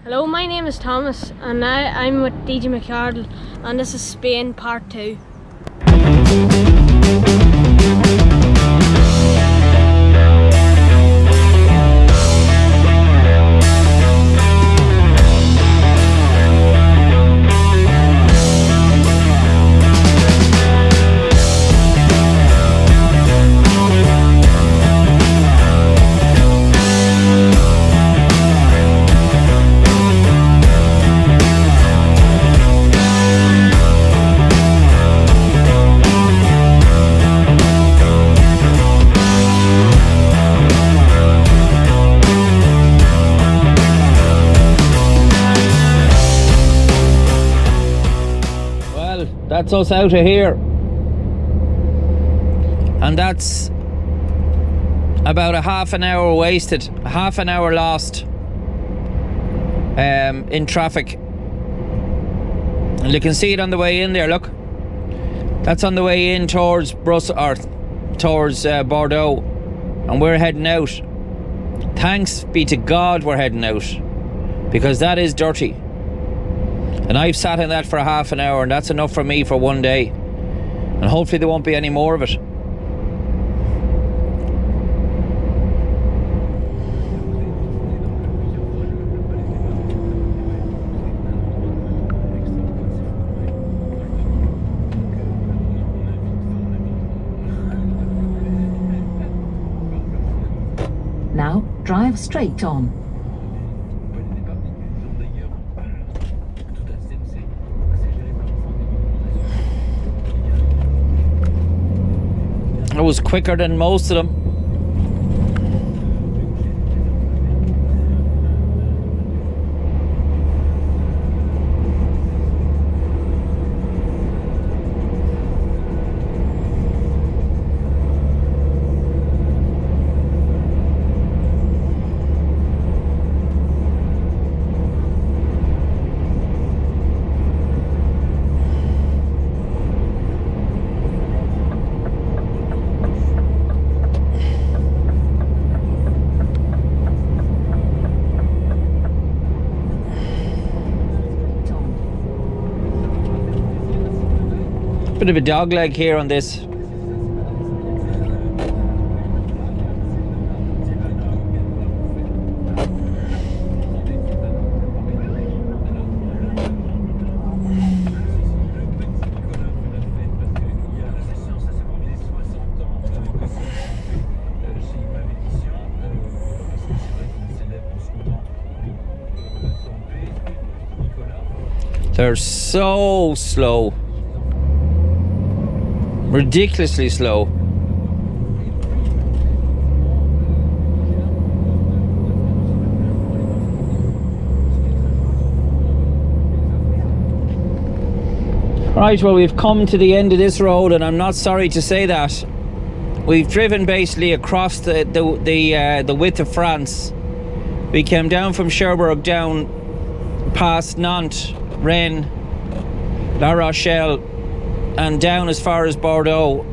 Hello, my name is Thomas and I'm with DJ McArdle and this is Spain Part 2. That's us out of here, and that's about a half an hour wasted, half an hour lost in traffic. And you can see it on the way in there. Look, that's on the way in towards Brussels or towards Bordeaux, and we're heading out. Thanks be to God we're heading out, because that is dirty. And I've sat in that for a half an hour, and that's enough for me for one day. And hopefully there won't be any more of it. Now drive straight on. It was quicker than most of them. Bit of a dog leg here on this. They're so slow. Ridiculously slow. Right, well, we've come to the end of this road, and I'm not sorry to say that. We've driven basically across the width of France. We came down from Cherbourg down past Nantes, Rennes, La Rochelle, and down as far as Bordeaux.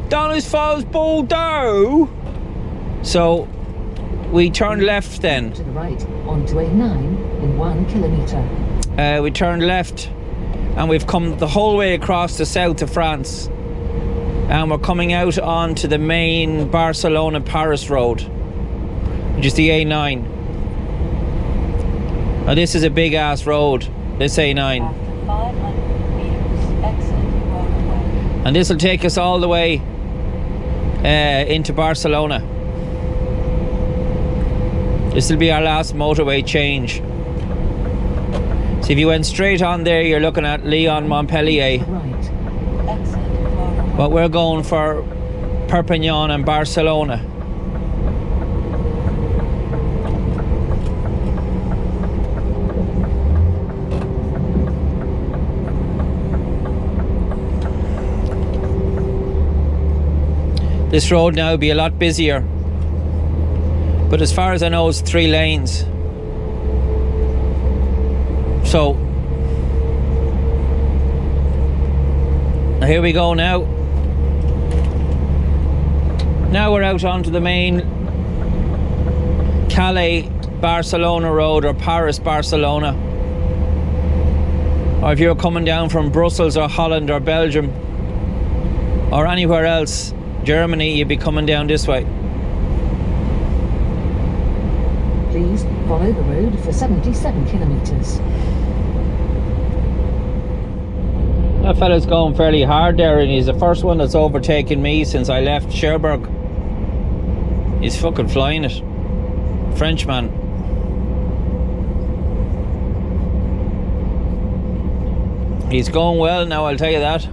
Down as far as Bordeaux. So we turned left then. To the right, onto A9 in 1 kilometre. We turned left, and we've come the whole way across the south of France, and we're coming out onto the main Barcelona-Paris road, which is the A9. Now this is a big ass road, this A9. After 500 meters, exit motorway. And this will take us all the way into Barcelona. This will be our last motorway change. So if you went straight on there, you're looking at Lyon, Montpellier. Right. Exit motorway. But we're going for Perpignan and Barcelona. This road now will be a lot busier, but as far as I know it's 3 lanes. So here we go now. Now we're out onto the main Calais Barcelona Road or Paris Barcelona, or if you're coming down from Brussels or Holland or Belgium or anywhere else, Germany, you'd be coming down this way. Please follow the road for 77 kilometers. That fella's going fairly hard there, and he's the first one that's overtaken me since I left Cherbourg. He's fucking flying it. Frenchman. He's going well now, I'll tell you that. He's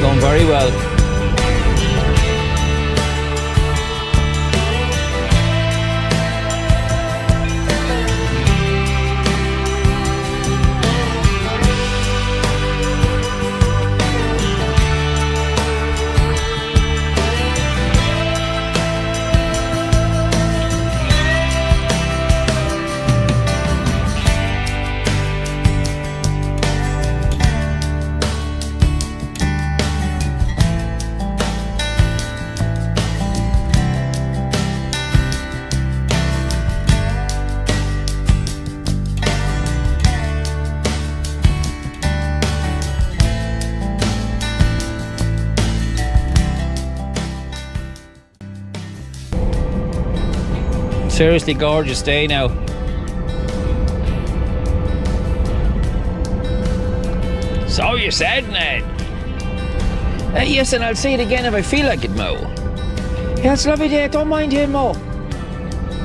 going very well. Seriously gorgeous day now. So you said, Ned. Yes, and I'll say it again if I feel like it, Mo. Yeah, it's a lovely day. Don't mind him, Mo.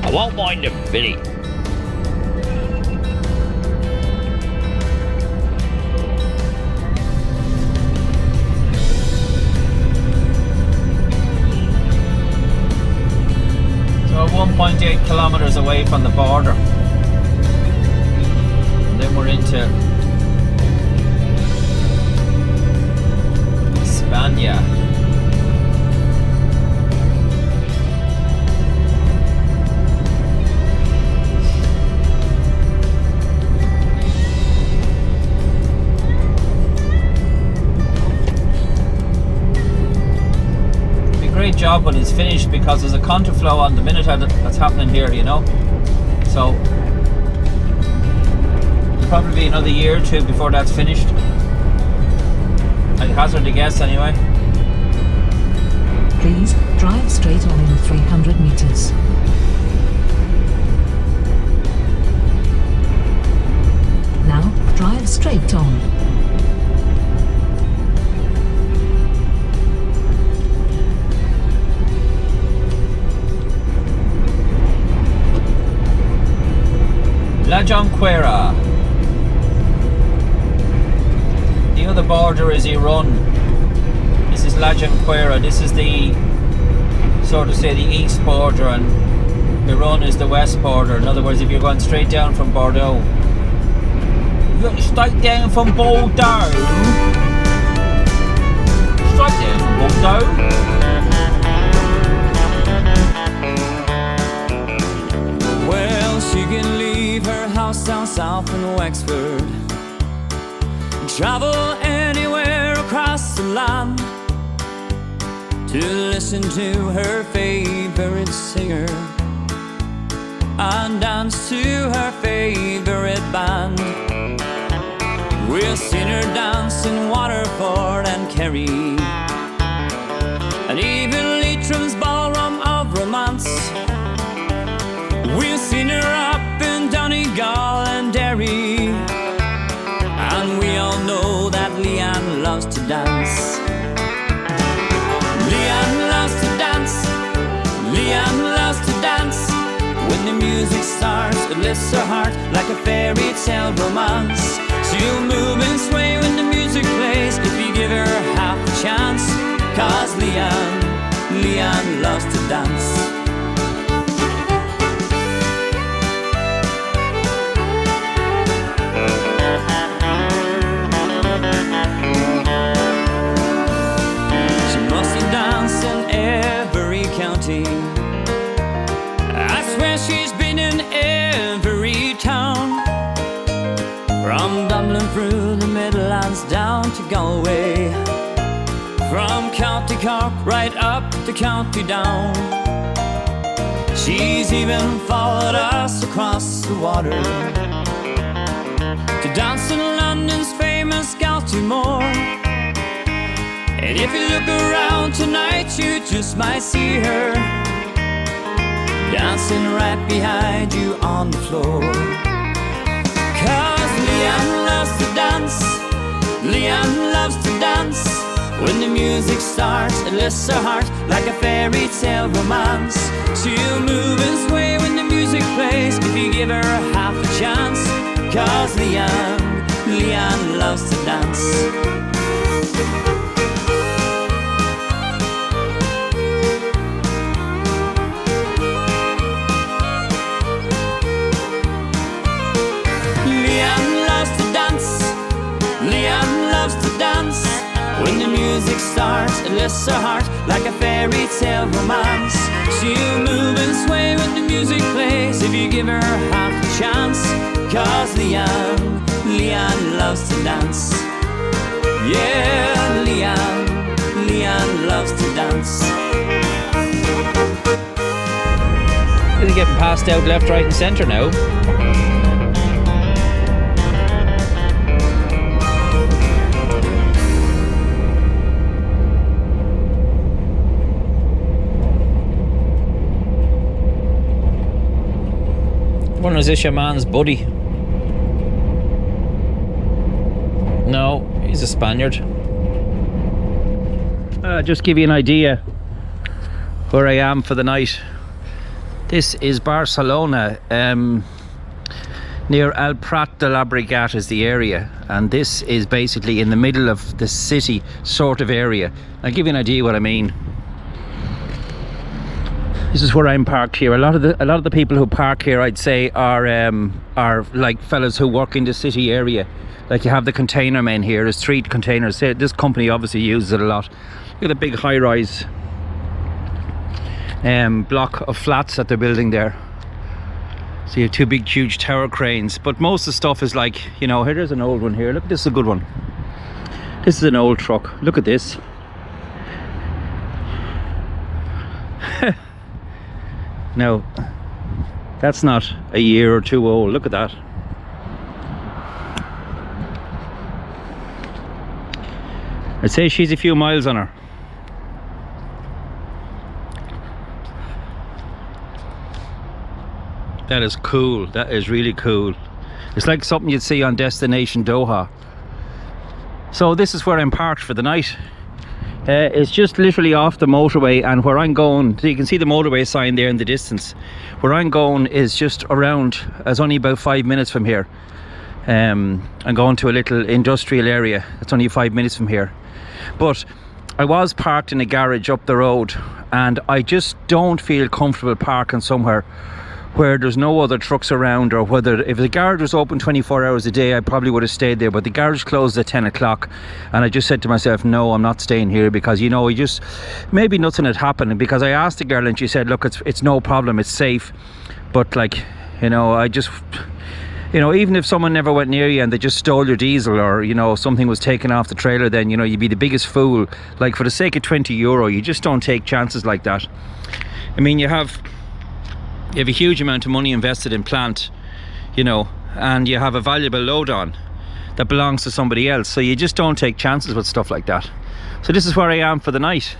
I won't mind him, Billy. So 1.8 kilometers away from the border. And then we're into Spania. Great job when it's finished, because there's a contraflow on the minute that's happening here, you know. So it'll probably be another year or two before that's finished. I'd hazard a guess anyway. Please drive straight on in 300 meters. Now drive straight on. La Jonquera. The other border is Irun. This is La Jonquera. This is the, sort of say, the east border, and Irun is the west border. In other words, if you're going straight down from Bordeaux. You're going straight down from Bordeaux. Straight down from Bordeaux. Well, she can leave her house down south in Wexford, travel anywhere across the land to listen to her favorite singer and dance to her favorite band. We've seen her dance in Waterford and Kerry, and even Leitrim's ballroom of romance. We've seen her up in Donegal and Derry, and we all know that Leanne loves to dance. Leanne loves to dance. Leanne loves to dance. When the music starts, it lifts her heart like a fairy tale romance. She'll move and sway when the music plays if you give her half a chance. 'Cause Leanne loves to dance. I swear she's been in every town, from Dublin through the Midlands down to Galway, from County Cork right up to County Down. She's even followed us across the water to dance in London's famous Galtymore. And if you look around tonight, you just might see her dancing right behind you on the floor. Cause Leanne loves to dance, Leanne loves to dance. When the music starts, it lifts her heart like a fairy tale romance. She'll move and sway when the music plays if you give her half a chance. Cause Leanne loves to dance. When the music starts, it lifts her heart like a fairy tale romance. She'll move and sway when the music plays if you give her half a chance. Cause Leanne loves to dance. Yeah, Leanne loves to dance. They're getting passed out left, right and centre now. Wonder, is this your man's buddy? No, he's a Spaniard. Just give you an idea where I am for the night. This is Barcelona, near El Prat de Llobregat is the area, and this is basically in the middle of the city sort of area. I'll give you an idea what I mean. This is where I'm parked here. A lot of the people who park here, I'd say, are like fellas who work in the city area. Like you have the container men here. There's 3 containers. This company obviously uses it a lot. Look at the big high-rise block of flats that they're building there. So you have 2 big, huge tower cranes. But most of the stuff is like, you know, here's an old one here. Look, this is a good one. This is an old truck. Look at this. No, that's not a year or 2 old. Look at that. I'd say she's a few miles on her. That is cool. That is really cool. It's like something you'd see on Destination Doha. So this is where I'm parked for the night. It's just literally off the motorway, and where I'm going, so you can see the motorway sign there in the distance. Where I'm going is just around, it's only about 5 minutes from here. I'm going to a little industrial area. It's only 5 minutes from here. But I was parked in a garage up the road, and I just don't feel comfortable parking somewhere where there's no other trucks around, or whether if the garage was open 24 hours a day, I probably would have stayed there, but the garage closed at 10 o'clock, and I just said to myself, no, I'm not staying here, because, you know, maybe nothing had happened, because I asked the girl and she said, look, it's no problem, it's safe, but like, you know, I just, you know, even if someone never went near you and they just stole your diesel, or, you know, something was taken off the trailer, then, you know, you'd be the biggest fool. Like, for the sake of €20, you just don't take chances like that. I mean, you have a huge amount of money invested in plant, you know, and you have a valuable load on that belongs to somebody else, so you just don't take chances with stuff like that. So this is where I am for the night.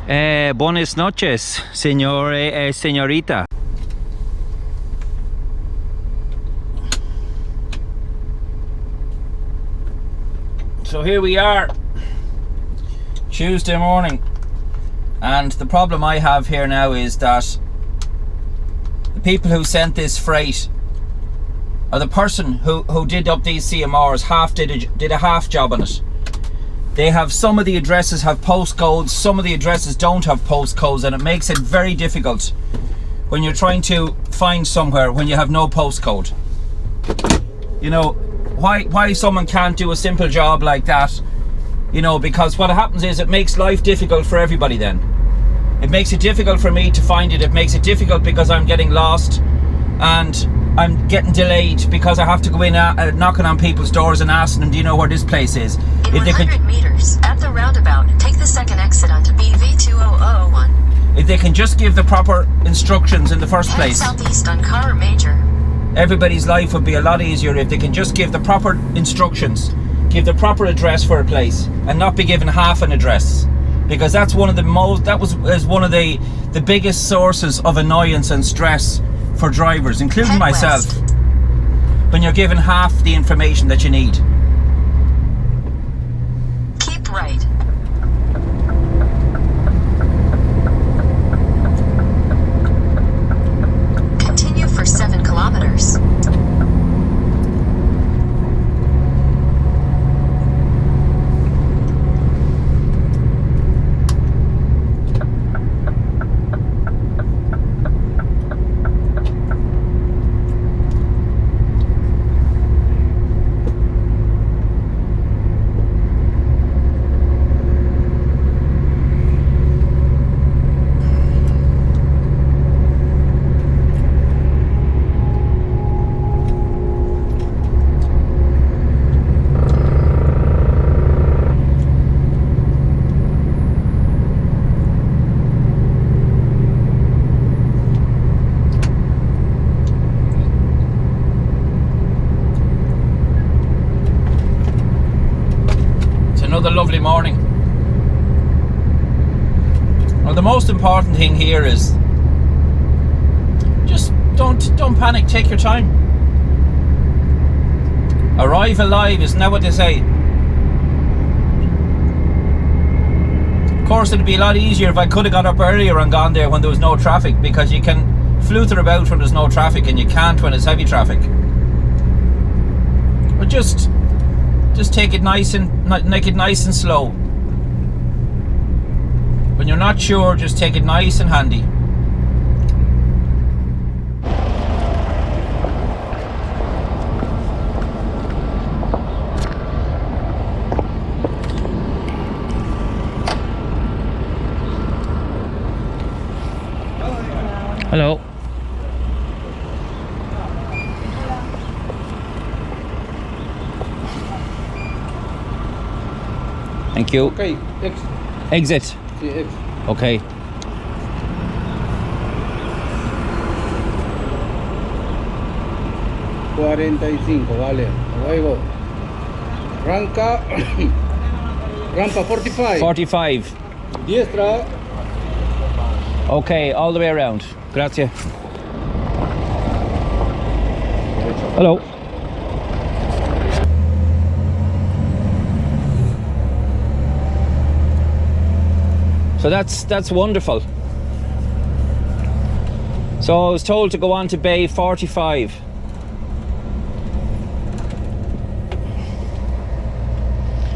Buenas noches, señor, señorita. So here we are, Tuesday morning, and the problem I have here now is that the people who sent this freight, or the person who did up these CMRs, did a half job on it. They have, some of the addresses have postcodes, some of the addresses don't have postcodes, and it makes it very difficult when you're trying to find somewhere when you have no postcode. You know, why someone can't do a simple job like that, you know, because what happens is it makes life difficult for everybody then. It makes it difficult for me to find it. It makes it difficult because I'm getting lost and I'm getting delayed because I have to go in knocking on people's doors and asking them, do you know where this place is? In 100 meters, at the roundabout, take the second exit onto BV2001. if they can just give the proper instructions in the first Head place. southeast on Carr Major. Everybody's life would be a lot easier if they can just give the proper instructions, give the proper address for a place, and not be given half an address, because that's one of the is one of the biggest sources of annoyance and stress for drivers, including Head myself, west. when you're given half the information that you need. Keep right. Continue for 7 kilometers. Another lovely morning. Well, the most important thing here is just don't panic, take your time. Arrive alive, isn't that what they say? Of course, it'd be a lot easier if I could have got up earlier and gone there when there was no traffic, because you can flutter about when there's no traffic and you can't when it's heavy traffic. But just take it nice and slow. When you're not sure, just take it nice and handy. Hello. Thank you. Okay, Exit. sí, exit. Okay. Vale. Luego. Ranca. Rampa 45. 45. Diestra. Okay, all the way around. Grazie. Hello. So that's wonderful. So I was told to go on to Bay 45.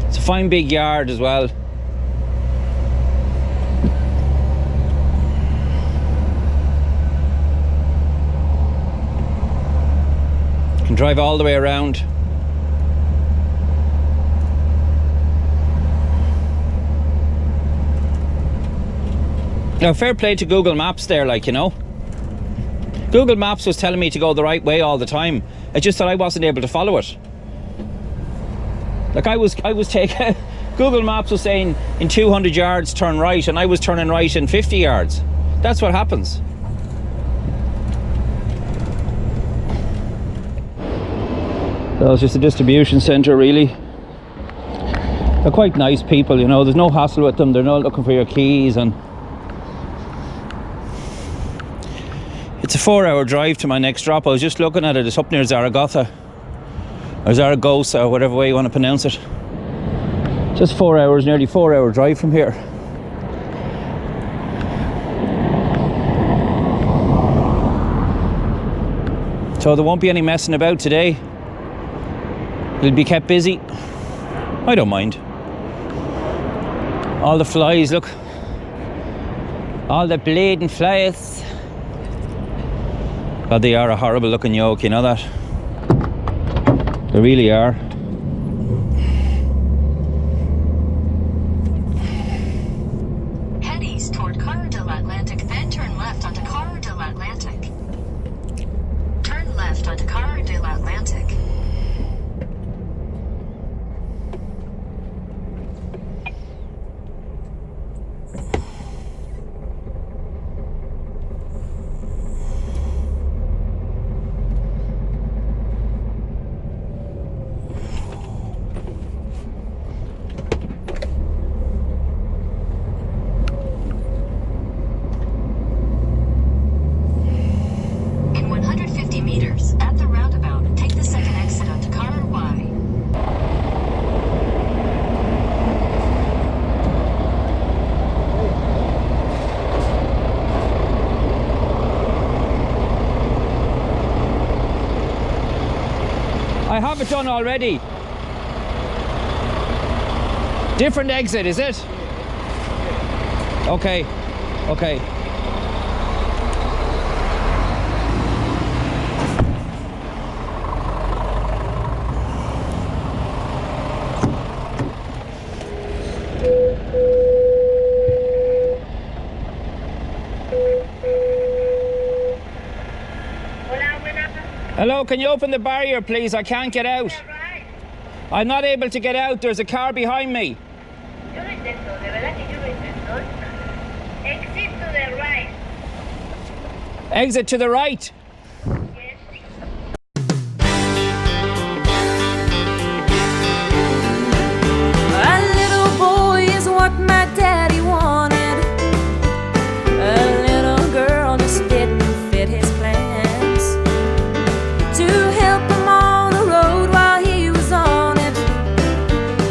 It's a fine big yard as well. Can drive all the way around. Now, fair play to Google Maps there, like, you know. Google Maps was telling me to go the right way all the time. It's just that I wasn't able to follow it. Like I was taking... Google Maps was saying in 200 yards turn right, and I was turning right in 50 yards. That's what happens. So it's just a distribution centre, really. They're quite nice people, you know. There's no hassle with them. They're not looking for your keys, and it's a 4-hour drive to my next drop. I was just looking at it. It's up near Zaragoza, or Zaragoza, or whatever way you want to pronounce it. Just 4 hours, nearly 4-hour drive from here. So there won't be any messing about today. It'll be kept busy. I don't mind. All the flies, look. All the bleeding flies. God, they are a horrible looking yoke, you know that? They really are. Head east toward Carr del Atlantic, then turn left onto Carr del Atlantic. Turn left onto Carr del Atlantic. I have it done already. Different exit, is it? Okay. Okay. Hello, can you open the barrier, please? I can't get out. I'm not able to get out. There's a car behind me. Yo lo intento, de verdad que yo lo intento. Exit to the right. Exit to the right. Yes. A little boy is what my daddy wanted. A little girl just didn't fit his plans. To help him on the road while he was on it,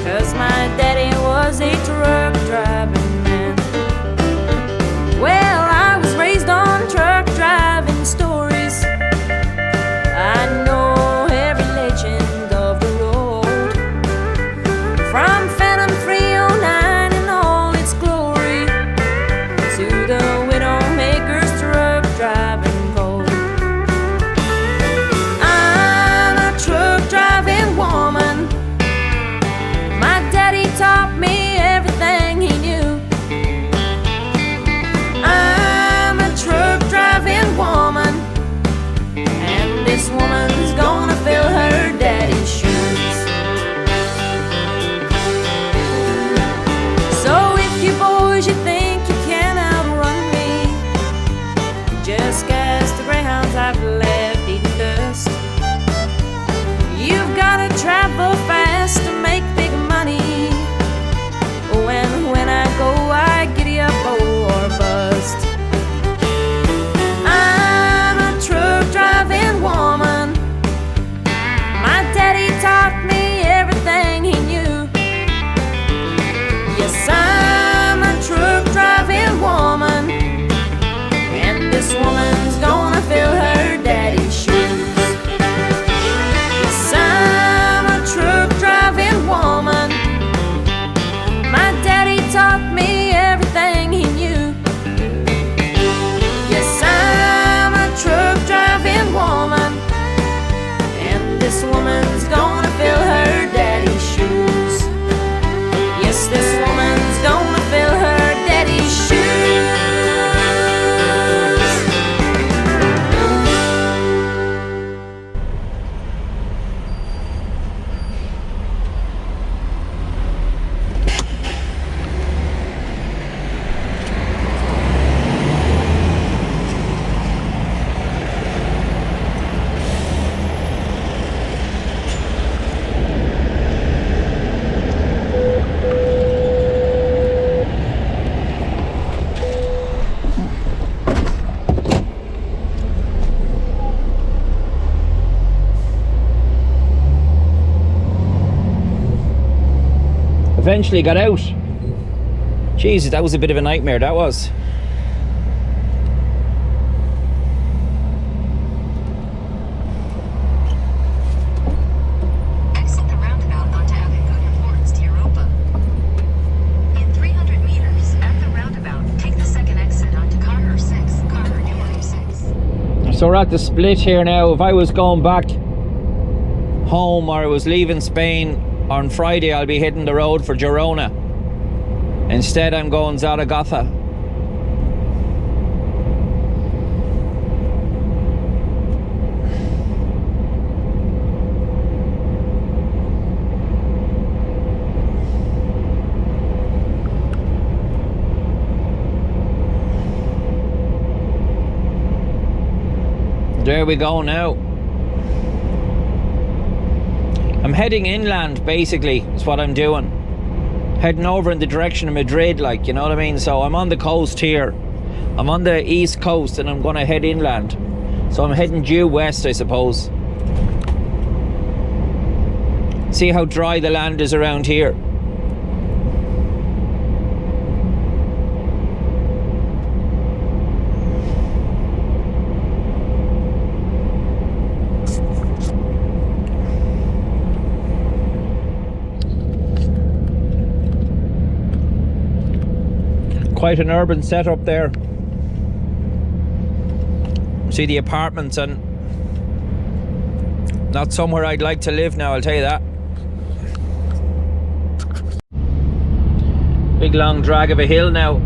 'cause my daddy was a truck driving man. Well, I was raised on truck driving stories. I know every legend of the road, from Phantom 309 in all its glory to the Widowmaker's truck driving code. I'm a truck driving woman. My daddy taught me everything he knew. I'm a truck driving woman, and this woman's gonna fill her daddy's shoes. So if you boys you think you can outrun me, just cast the greyhounds I've left eating dust. You've gotta travel fast to make big money. When I go, I giddy up or bust. I'm a truck driving woman. My daddy taught me everything he knew. Yes, I'm a truck driving woman, and this woman's gonna fill her daddy's shoes. Yes, I'm a truck driving woman. My daddy taught me everything he knew. Yes, I'm a truck driving woman, and this woman's gonna fill her daddy's shoes. Yes, this woman's gonna fill her daddy's shoes. Eventually got out. Jesus, that was a bit of a nightmare, that was. Exit the roundabout onto Avenue Florence to Europa. In 300 meters, at the roundabout, take the second exit onto Carter 6, Carter Numero 6. So we're at the split here now. If I was going back home or I was leaving Spain on Friday, I'll be hitting the road for Girona. Instead, I'm going Zaragoza. There we go now. I'm heading inland, basically, is what I'm doing. Heading over in the direction of Madrid, like, you know what I mean? So I'm on the coast here. I'm on the east coast and I'm gonna head inland. So I'm heading due west, I suppose. See how dry the land is around here. quite an urban setup there. See the apartments, and not somewhere I'd like to live now, I'll tell you that. Big long drag of a hill now.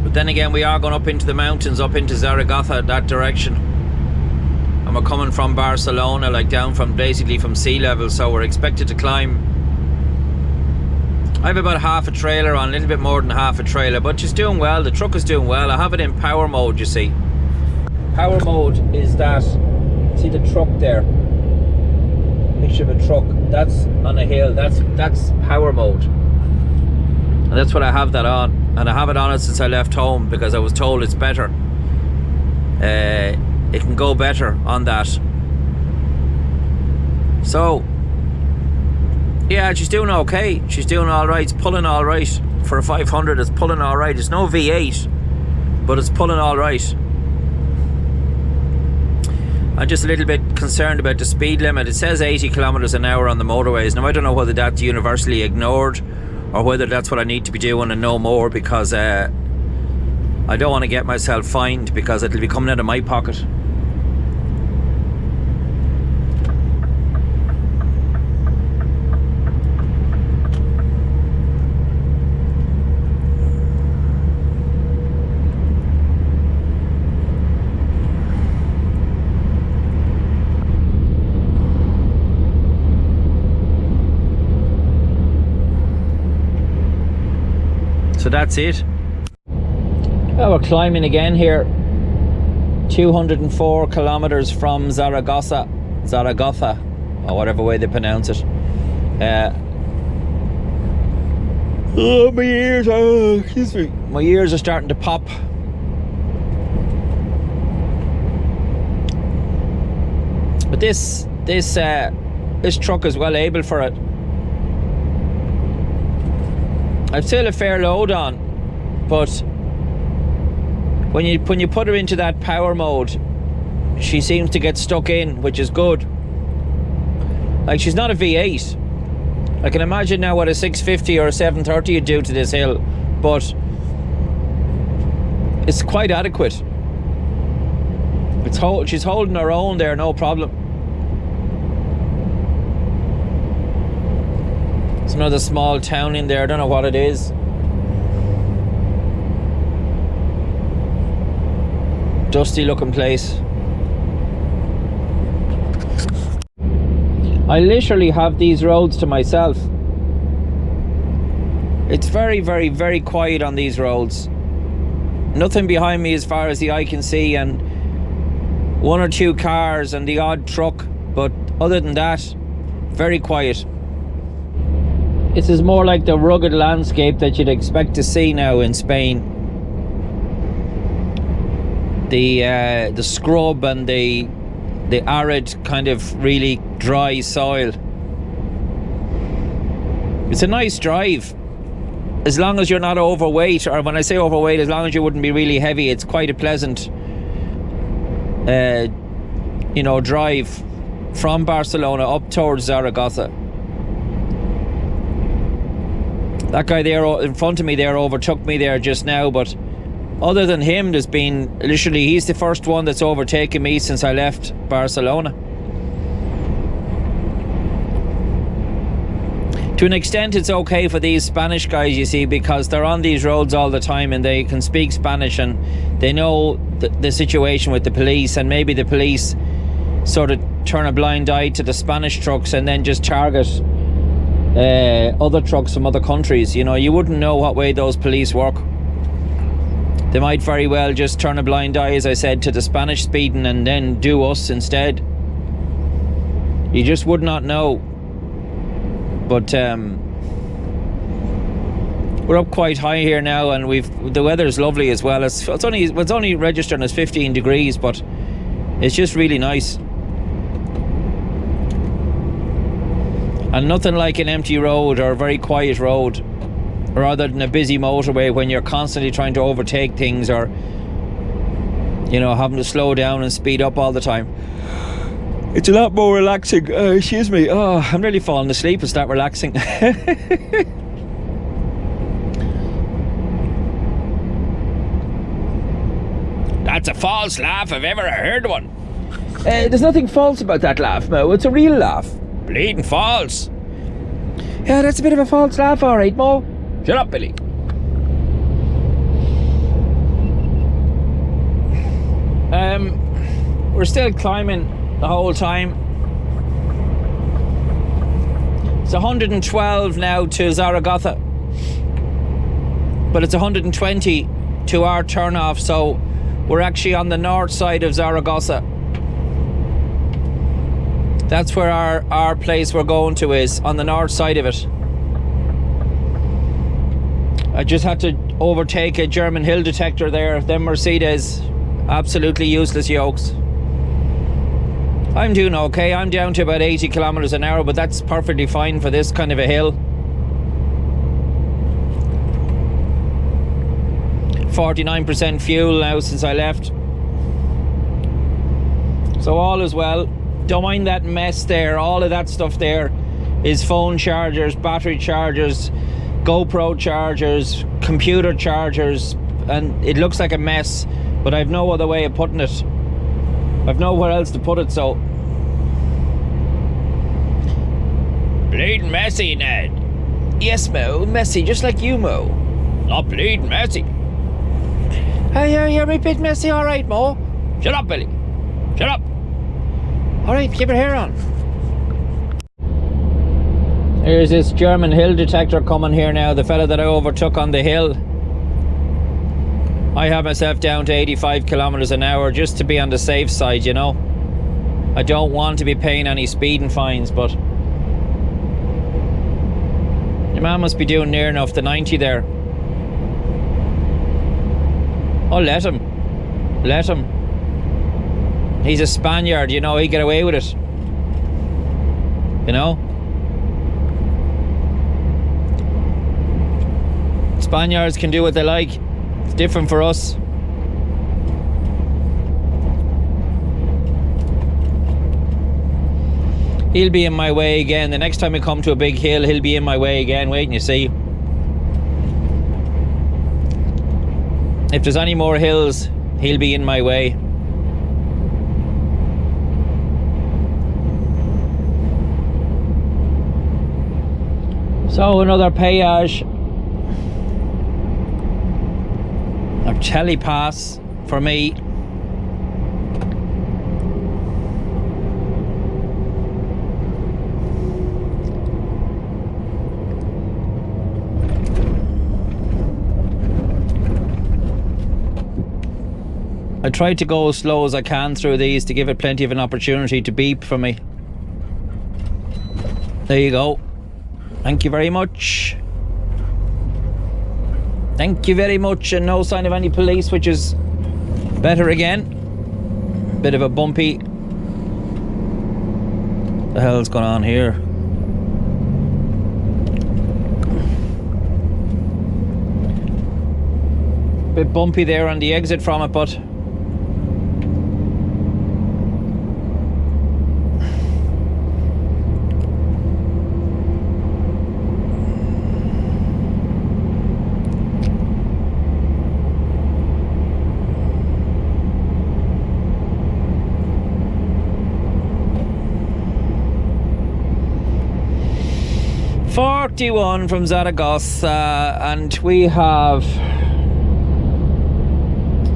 But then again, we are going up into the mountains, up into Zaragoza, that direction. And we're coming from Barcelona, like down from basically from sea level, so we're expected to climb. I have about half a trailer on, a little bit more than half a trailer, but she's doing well. The truck is doing well. I have it in power mode, you see. Power mode is that, see the truck there? Picture of a truck. That's on a hill. That's power mode. And that's what I have that on. And I have it on it since I left home because I was told it's better. It can go better on that. So, yeah, she's doing okay. She's doing alright. It's pulling alright. For a 500, it's pulling alright. It's no V8, but it's pulling alright. I'm just a little bit concerned about the speed limit. It says 80 kilometers an hour on the motorways. Now, I don't know whether that's universally ignored or whether that's what I need to be doing and no more, because I don't want to get myself fined because it'll be coming out of my pocket. So that's it. Well, we're climbing again here. 204 kilometers from Zaragoza, or whatever way they pronounce it. Oh, my ears! Excuse me. My ears are starting to pop. But this truck is well able for it. I've still a fair load on, but when you put her into that power mode, she seems to get stuck in, which is good. Like, she's not a V8. I can imagine now what a 650 or a 730 would do to this hill, but it's quite adequate. She's holding her own there, no problem. There's another small town in there, I don't know what it is. Dusty looking place. I literally have these roads to myself. It's very, very, very quiet on these roads. Nothing behind me as far as the eye can see, and one or two cars and the odd truck, but other than that, very quiet. This is more like the rugged landscape that you'd expect to see now in Spain. The scrub and the arid kind of really dry soil. It's a nice drive, as long as you're not overweight, or when I say overweight, as long as you wouldn't be really heavy. It's quite a pleasant drive from Barcelona up towards Zaragoza. That guy there in front of me there overtook me there just now, but other than him, there's been literally, he's the first one that's overtaken me since I left Barcelona. To an extent, it's okay for these Spanish guys, you see, because they're on these roads all the time and they can speak Spanish and they know the situation with the police, and maybe the police sort of turn a blind eye to the Spanish trucks and then just target other trucks from other countries. You know, you wouldn't know what way those police work. They might very well just turn a blind eye, as I said, to the Spanish speeding and then do us instead. You just would not know. But we're up quite high here now, and the weather's lovely as well. It's only registering as 15 degrees, but it's just really nice. And nothing like an empty road or a very quiet road, rather than a busy motorway when you're constantly trying to overtake things, or having to slow down and speed up all the time. It's a lot more relaxing. Excuse me. Oh, I'm really falling asleep and start relaxing. That's a false laugh if ever I heard one. There's nothing false about that laugh, Mo. It's a real laugh. Bleeding false. Yeah, that's a bit of a false laugh, all right, Mo. Shut up, Billy. We're still climbing the whole time. It's 112 now to Zaragoza, but it's 120 to our turnoff, so we're actually on the north side of Zaragoza. That's where our place we're going to is, on the north side of it. I just had to overtake a German hill detector there. Them Mercedes, absolutely useless yokes. I'm doing okay. I'm down to about 80 kilometers an hour, but that's perfectly fine for this kind of a hill. 49% fuel now since I left. So all is well. Don't mind that mess there. All of that stuff there is phone chargers, battery chargers, GoPro chargers, computer chargers, and it looks like a mess, but I've no other way of putting it. I've nowhere else to put it, so. Bleeding messy, Ned. Yes, Mo, messy, just like you, Mo. Not bleeding messy. Hey, you're a bit messy, all right, Mo. Shut up, Billy. Shut up. All right, keep your hair on. Here's this German hill detector coming here now, the fella that I overtook on the hill. I have myself down to 85 kilometers an hour just to be on the safe side, you know. I don't want to be paying any speeding fines, but your man must be doing near enough to 90 there. Oh, let him. Let him. He's a Spaniard, you know, he get away with it. You know? Spaniards can do what they like. It's different for us. He'll be in my way again. The next time we come to a big hill, he'll be in my way again. Wait and you see. If there's any more hills, he'll be in my way. So another péage. A telepass for me. I try to go as slow as I can through these to give it plenty of an opportunity to beep for me. There you go. Thank you very much. Thank you very much, and no sign of any police, which is better again. Bit of a bumpy. The hell's going on here? Bit bumpy there on the exit from it, but .41 from Zaragoza, and we have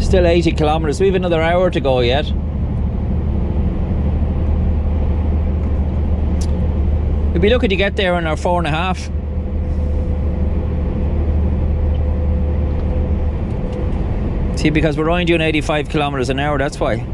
still 80 kilometers. We have another hour to go yet. We'll be lucky to get there in our 4.5. See, because we're only doing 85 kilometers an hour, that's why.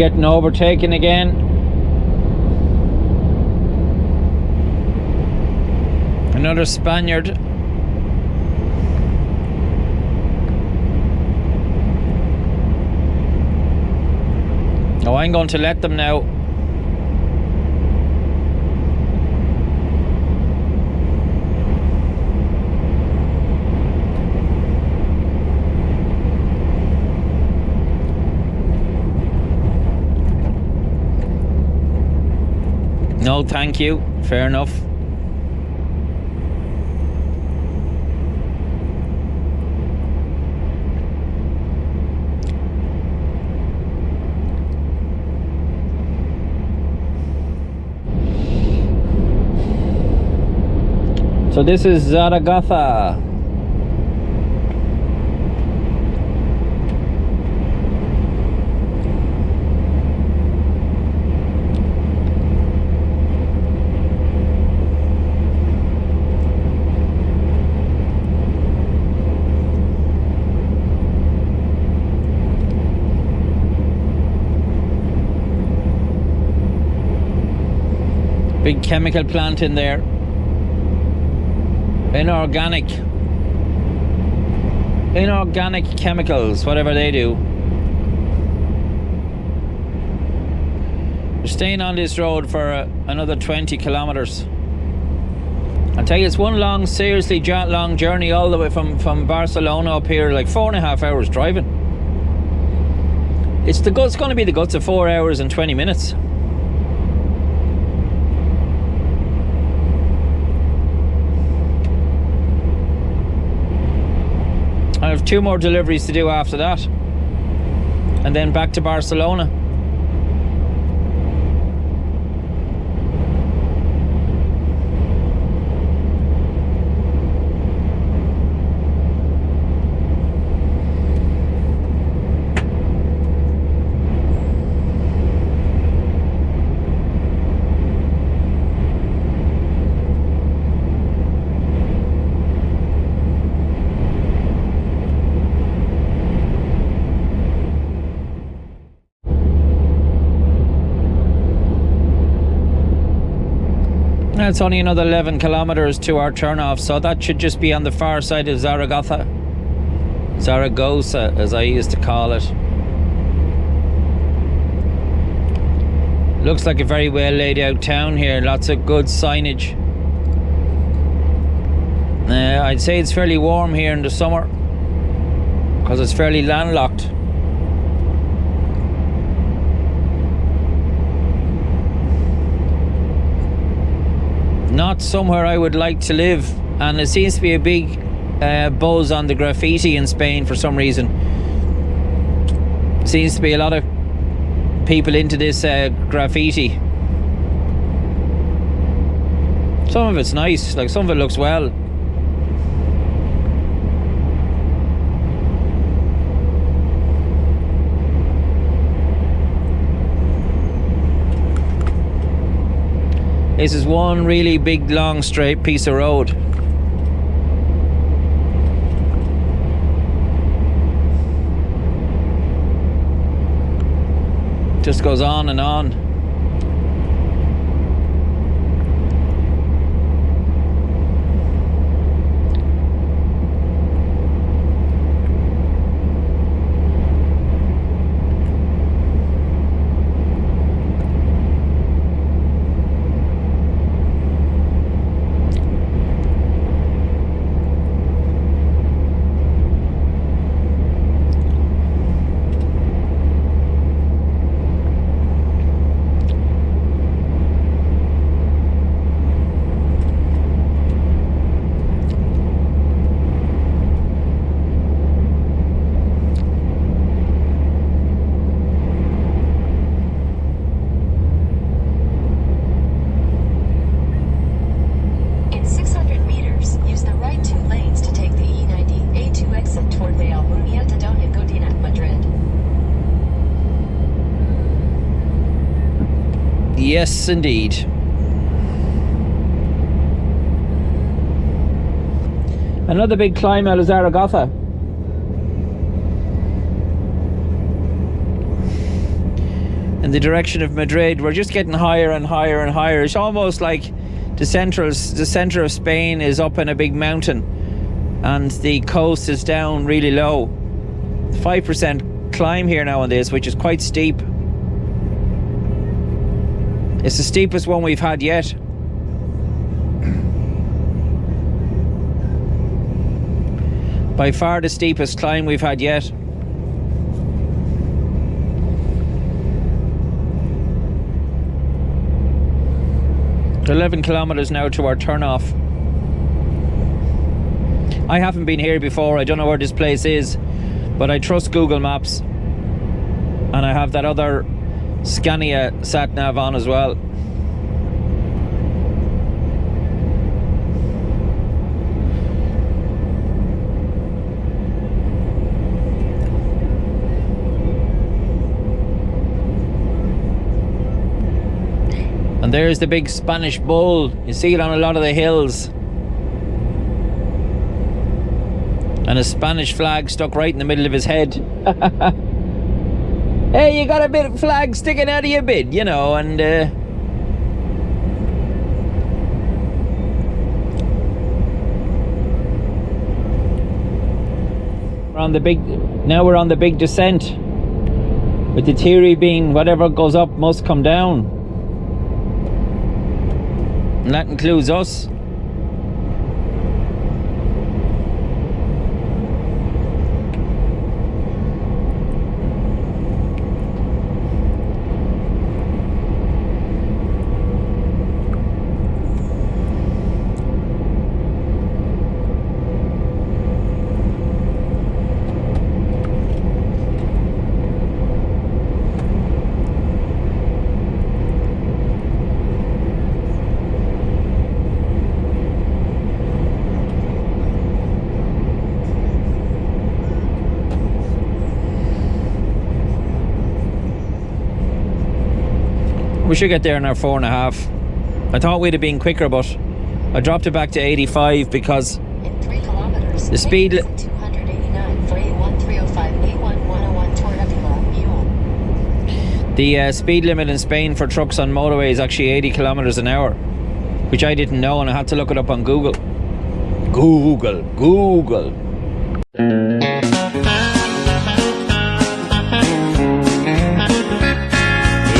getting overtaken again. Another Spaniard. Oh, I'm going to let them now. No, thank you. Fair enough. So this is Zaragoza. Big chemical plant in there. Inorganic chemicals, whatever they do. We're staying on this road for another 20 kilometers. I'll tell you, it's one long, seriously long journey all the way from Barcelona up here, like 4.5 hours driving. It's going to be the guts of 4 hours and 20 minutes. I have 2 more deliveries to do after that, and then back to Barcelona. It's only another 11 kilometers to our turnoff, so that should just be on the far side of Zaragoza, as I used to call it. Looks like a very well laid out town here, lots of good signage. I'd say it's fairly warm here in the summer because it's fairly landlocked. Not somewhere I would like to live, and there seems to be a big buzz on the graffiti in Spain for some reason. Seems to be a lot of people into this graffiti. Some of it's nice, like some of it looks well. This is one really big, long, straight piece of road. Just goes on and on. Yes, indeed. Another big climb out of Zaragoza. the direction of Madrid. We're just getting higher and higher and higher. It's almost like the centre of Spain is up in a big mountain and the coast is down really low. 5% climb here now on this, which is quite steep. It's the steepest one we've had yet. By far the steepest climb we've had yet. We're 11 kilometers now to our turn off. I haven't been here before. I don't know where this place is, but I trust Google Maps, and I have that other Scania sat nav on as well. And there's the big Spanish bull. You see it on a lot of the hills. And a Spanish flag stuck right in the middle of his head. Hey, you got a bit of flag sticking out of your bid, you know, and we're on the big descent, with the theory being whatever goes up must come down. And that includes us. We should get there in our 4.5. I thought we'd have been quicker, but I dropped it back to 85 because In 3 kilometers, the speed 289 for A1305 A1101 toward Avila, Mule. the speed limit in Spain for trucks on motorway is actually 80 kilometers an hour, which I didn't know, and I had to look it up on Google. Google.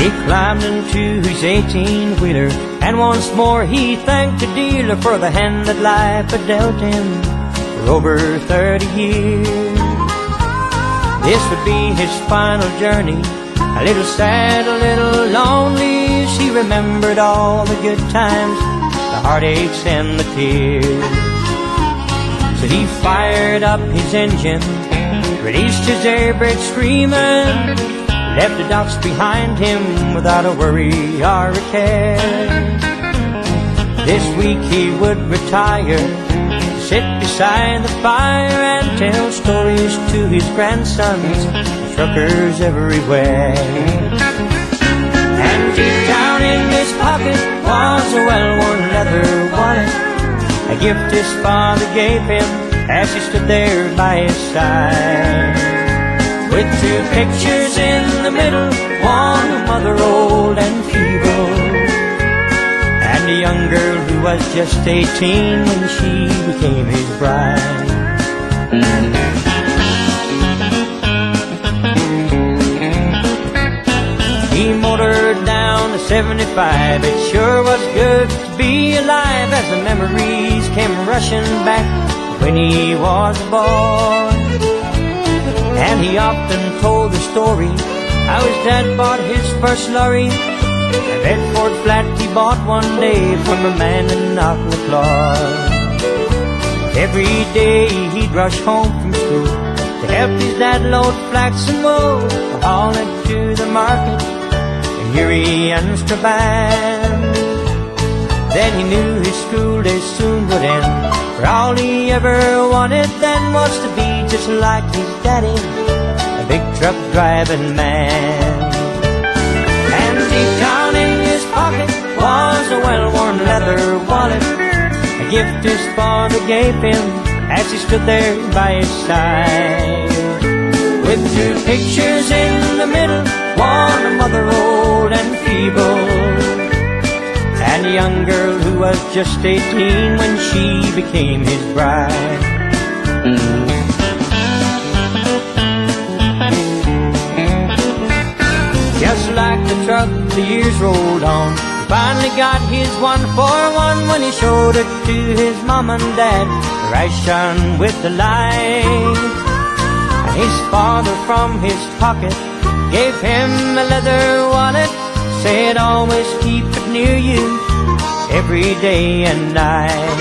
He climbed into his 18-wheeler, and once more he thanked the dealer for the hand that life had dealt him for over 30 years. This would be his final journey, a little sad, a little lonely, as he remembered all the good times, the heartaches and the tears. So he fired up his engine, released his air brake screaming, left the docks behind him without a worry or a care. This week he would retire, sit beside the fire and tell stories to his grandsons, the truckers everywhere. And deep down in his pocket was a well-worn leather wallet, a gift his father gave him as he stood there by his side. With 2 pictures in the middle, one of mother old and feeble, and a young girl who was just 18 when she became his bride. He motored down to 75, it sure was good to be alive as the memories came rushing back when he was a boy. And he often told the story how his dad bought his first lorry, a Bedford flat he bought one day from a man in Knocknaclaw. Every day he'd rush home from school to help his dad load flax and wool, to haul it to the market in Erie and Strabane. Then he knew his school days soon would end, for all he ever wanted then was to be just like his daddy, a big truck driving man. And deep down in his pocket was a well-worn leather wallet, a gift his father gave him as he stood there by his side. With 2 pictures in the middle, one a mother old and feeble, and a young girl who was just 18 when she became his bride. Just like the truck, the years rolled on. He finally got his 141 when he showed it to his mom and dad, right shone with the light. And his father from his pocket gave him a leather wallet, said always keep it near you every day and night.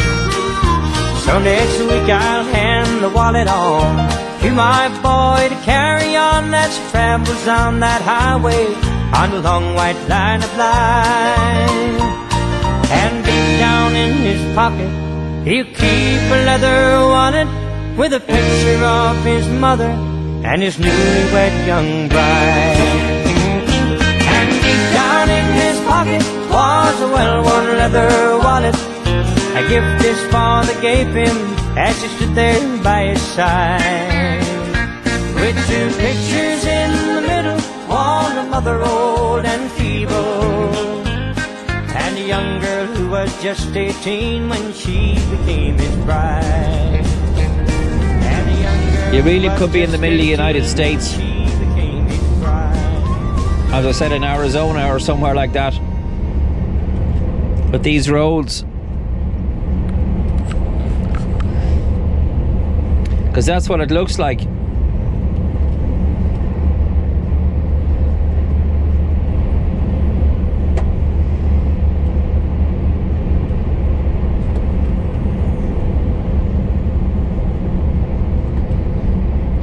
So next week I'll hand the wallet on to my boy to carry on as he travels on that highway on the long white line of life. And deep down in his pocket he'll keep a leather wallet with a picture of his mother and his newlywed young bride. And deep down in his pocket was a well-worn leather wallet, a gift his father gave him as he stood there by his side. With two pictures in the middle, one a mother old and feeble, and a young girl who was just 18 when she became his bride. And a young girl You really who could be in the was middle of the just United 18 States. when she became his bride. As I said, in Arizona or somewhere like that. But these roads, because that's what it looks like.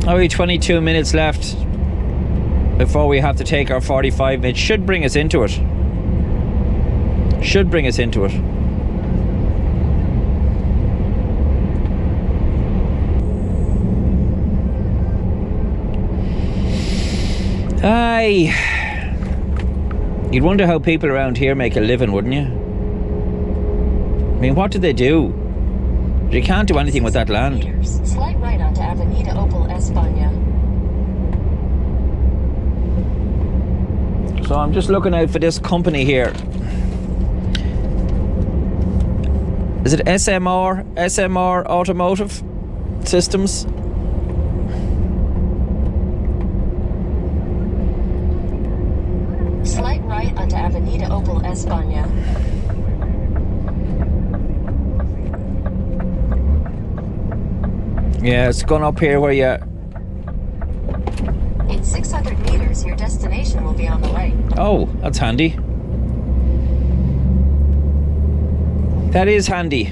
Only 22 minutes left before we have to take our 45 minutes. Should bring us into it. Should bring us into it. Aye. You'd wonder how people around here make a living, wouldn't you? I mean, what do they do? You can't do anything with that land. Slight right onto Avenida Opel España. So I'm just looking out for this company here. Is it SMR? SMR Automotive Systems? Slight right onto Avenida Opel España. Yeah, it's gone up here where you... In 600 meters, your destination will be on the right. Oh, that's handy. That is handy.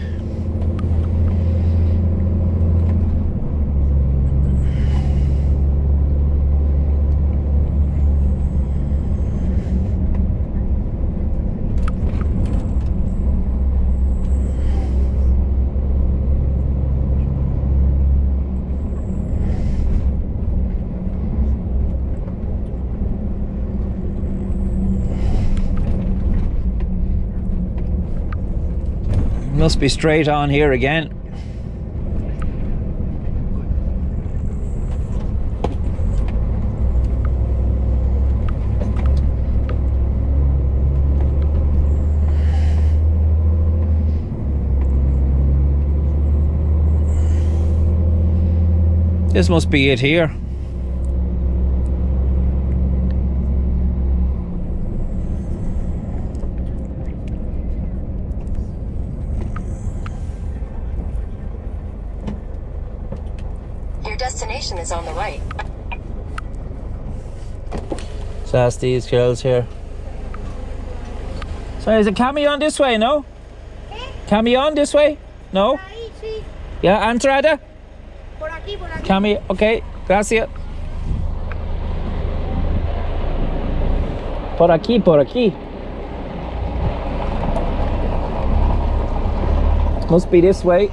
Must be straight on here again. This must be it here. Destination is on the right. So that's these girls here. So is it camion this way, no? Camion this way? No? Yeah, entrada? Por aquí, por aquí. Camion, okay, gracias. Por aquí, por aquí. Must be this way.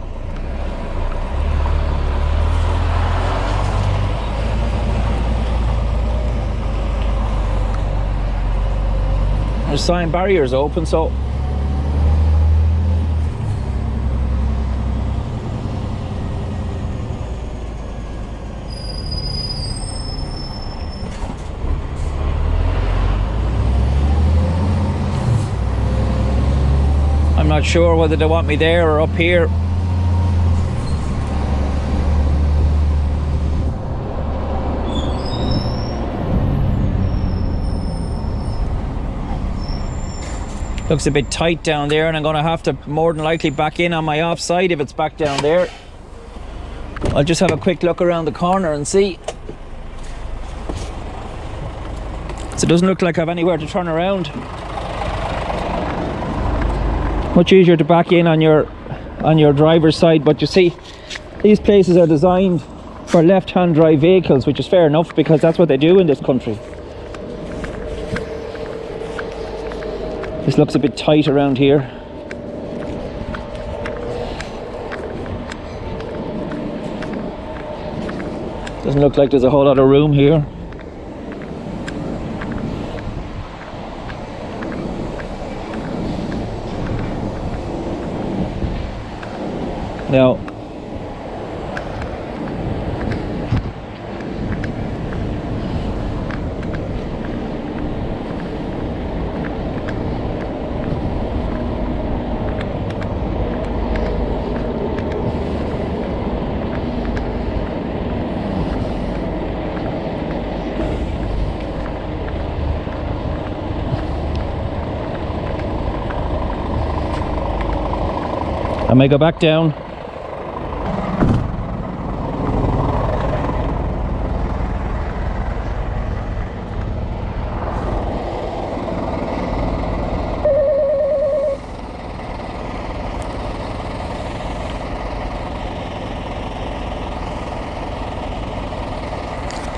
There's sign barriers open, so not sure whether they want me there or up here. Looks a bit tight down there, and I'm going to have to more than likely back in on my offside if it's back down there. I'll just have a quick look around the corner and see. So it doesn't look like I have anywhere to turn around. Much easier to back in on your driver's side, but you see, these places are designed for left-hand drive vehicles, which is fair enough because that's what they do in this country. This looks a bit tight around here. Doesn't look like there's a whole lot of room here. Now, I may go back down.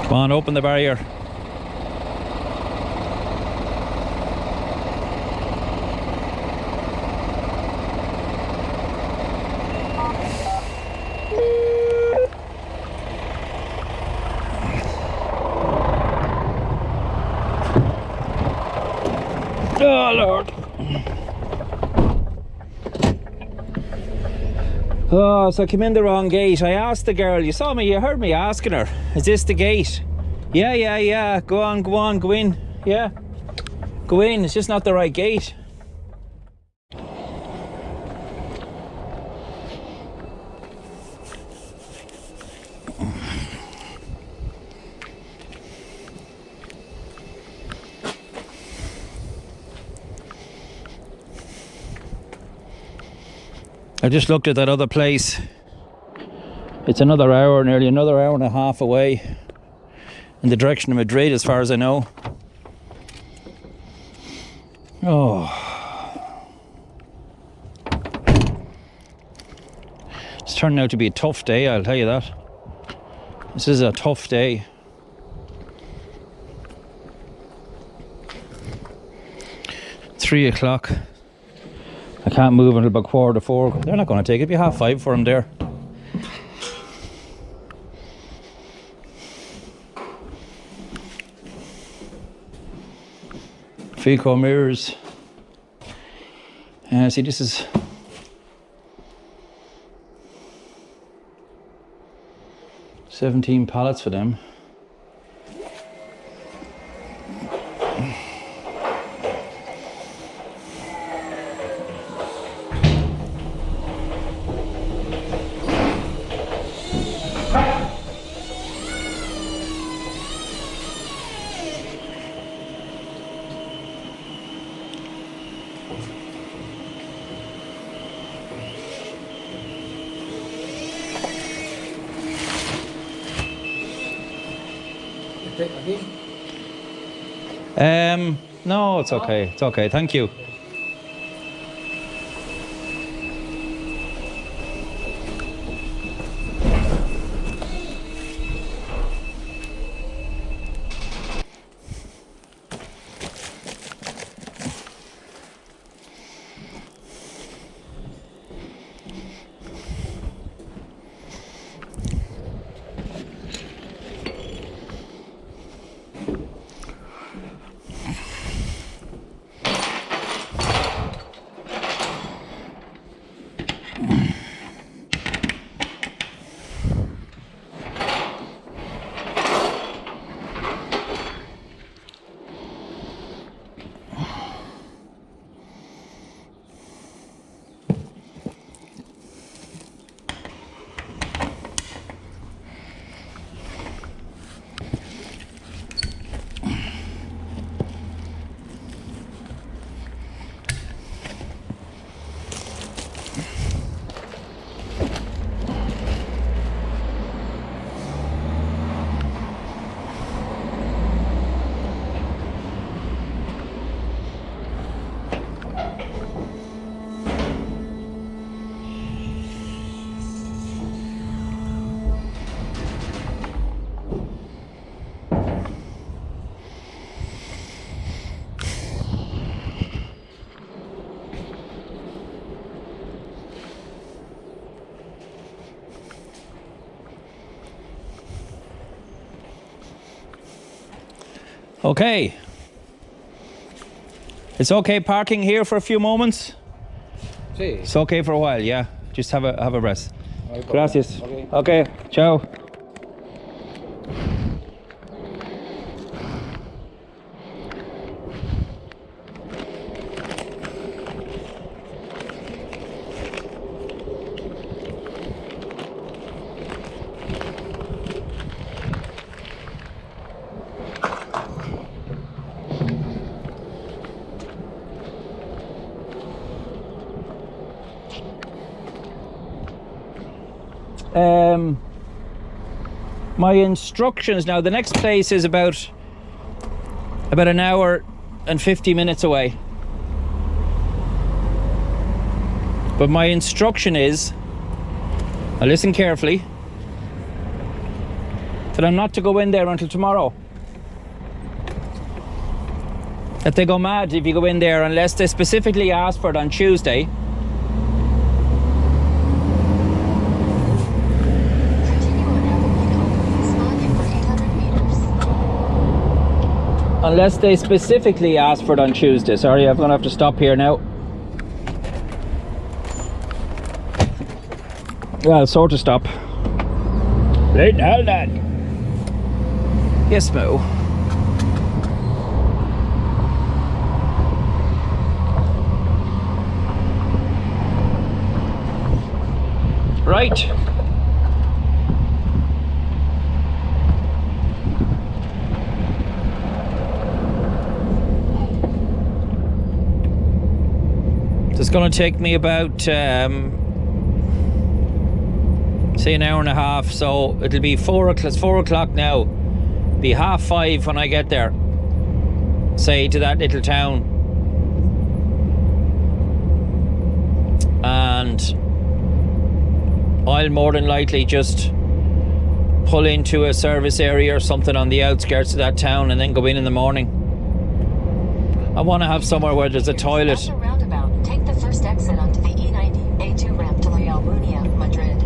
Come on, open the barrier. Oh Lord. Oh, so I came in the wrong gate. I asked the girl, you saw me, you heard me asking her, is this the gate? Yeah, go on, go in. Yeah, go in, it's just not the right gate. I just looked at that other place. It's another hour, nearly another hour and a half away in the direction of Madrid, as far as I know. Oh. It's turning out to be a tough day, I'll tell you that. This is a tough day. It's 3 o'clock. I can't move until about 4:45. They're not going to take it. It'll be 5:30 for them there. Fico mirrors. See, this is $17 pallets for them. No, it's okay. It's okay. Thank you. Okay. It's okay parking here for a few moments? Sí. It's okay for a while, yeah. Just have a rest. No hay problema. Gracias. Ok. Okay, ciao. My instructions now, the next place is about an hour and 50 minutes away. But my instruction is, now listen carefully, that I'm not to go in there until tomorrow. That they go mad if you go in there unless they specifically ask for it on Tuesday. Unless they specifically ask for it on Tuesday. Sorry, I'm going to have to stop here now. Well, sort of stop. Late hell, Dad. Yes, Mo. Right. It's going to take me about, say, an hour and a half. So it'll be 4 o'clock. It's 4 o'clock now. Be 5:30 when I get there. Say to that little town. And I'll more than likely just pull into a service area or something on the outskirts of that town and then go in the morning. I want to have somewhere where there's a toilet. At the roundabout, take the first exit onto the E90 A2 ramp to La Almunia, Madrid.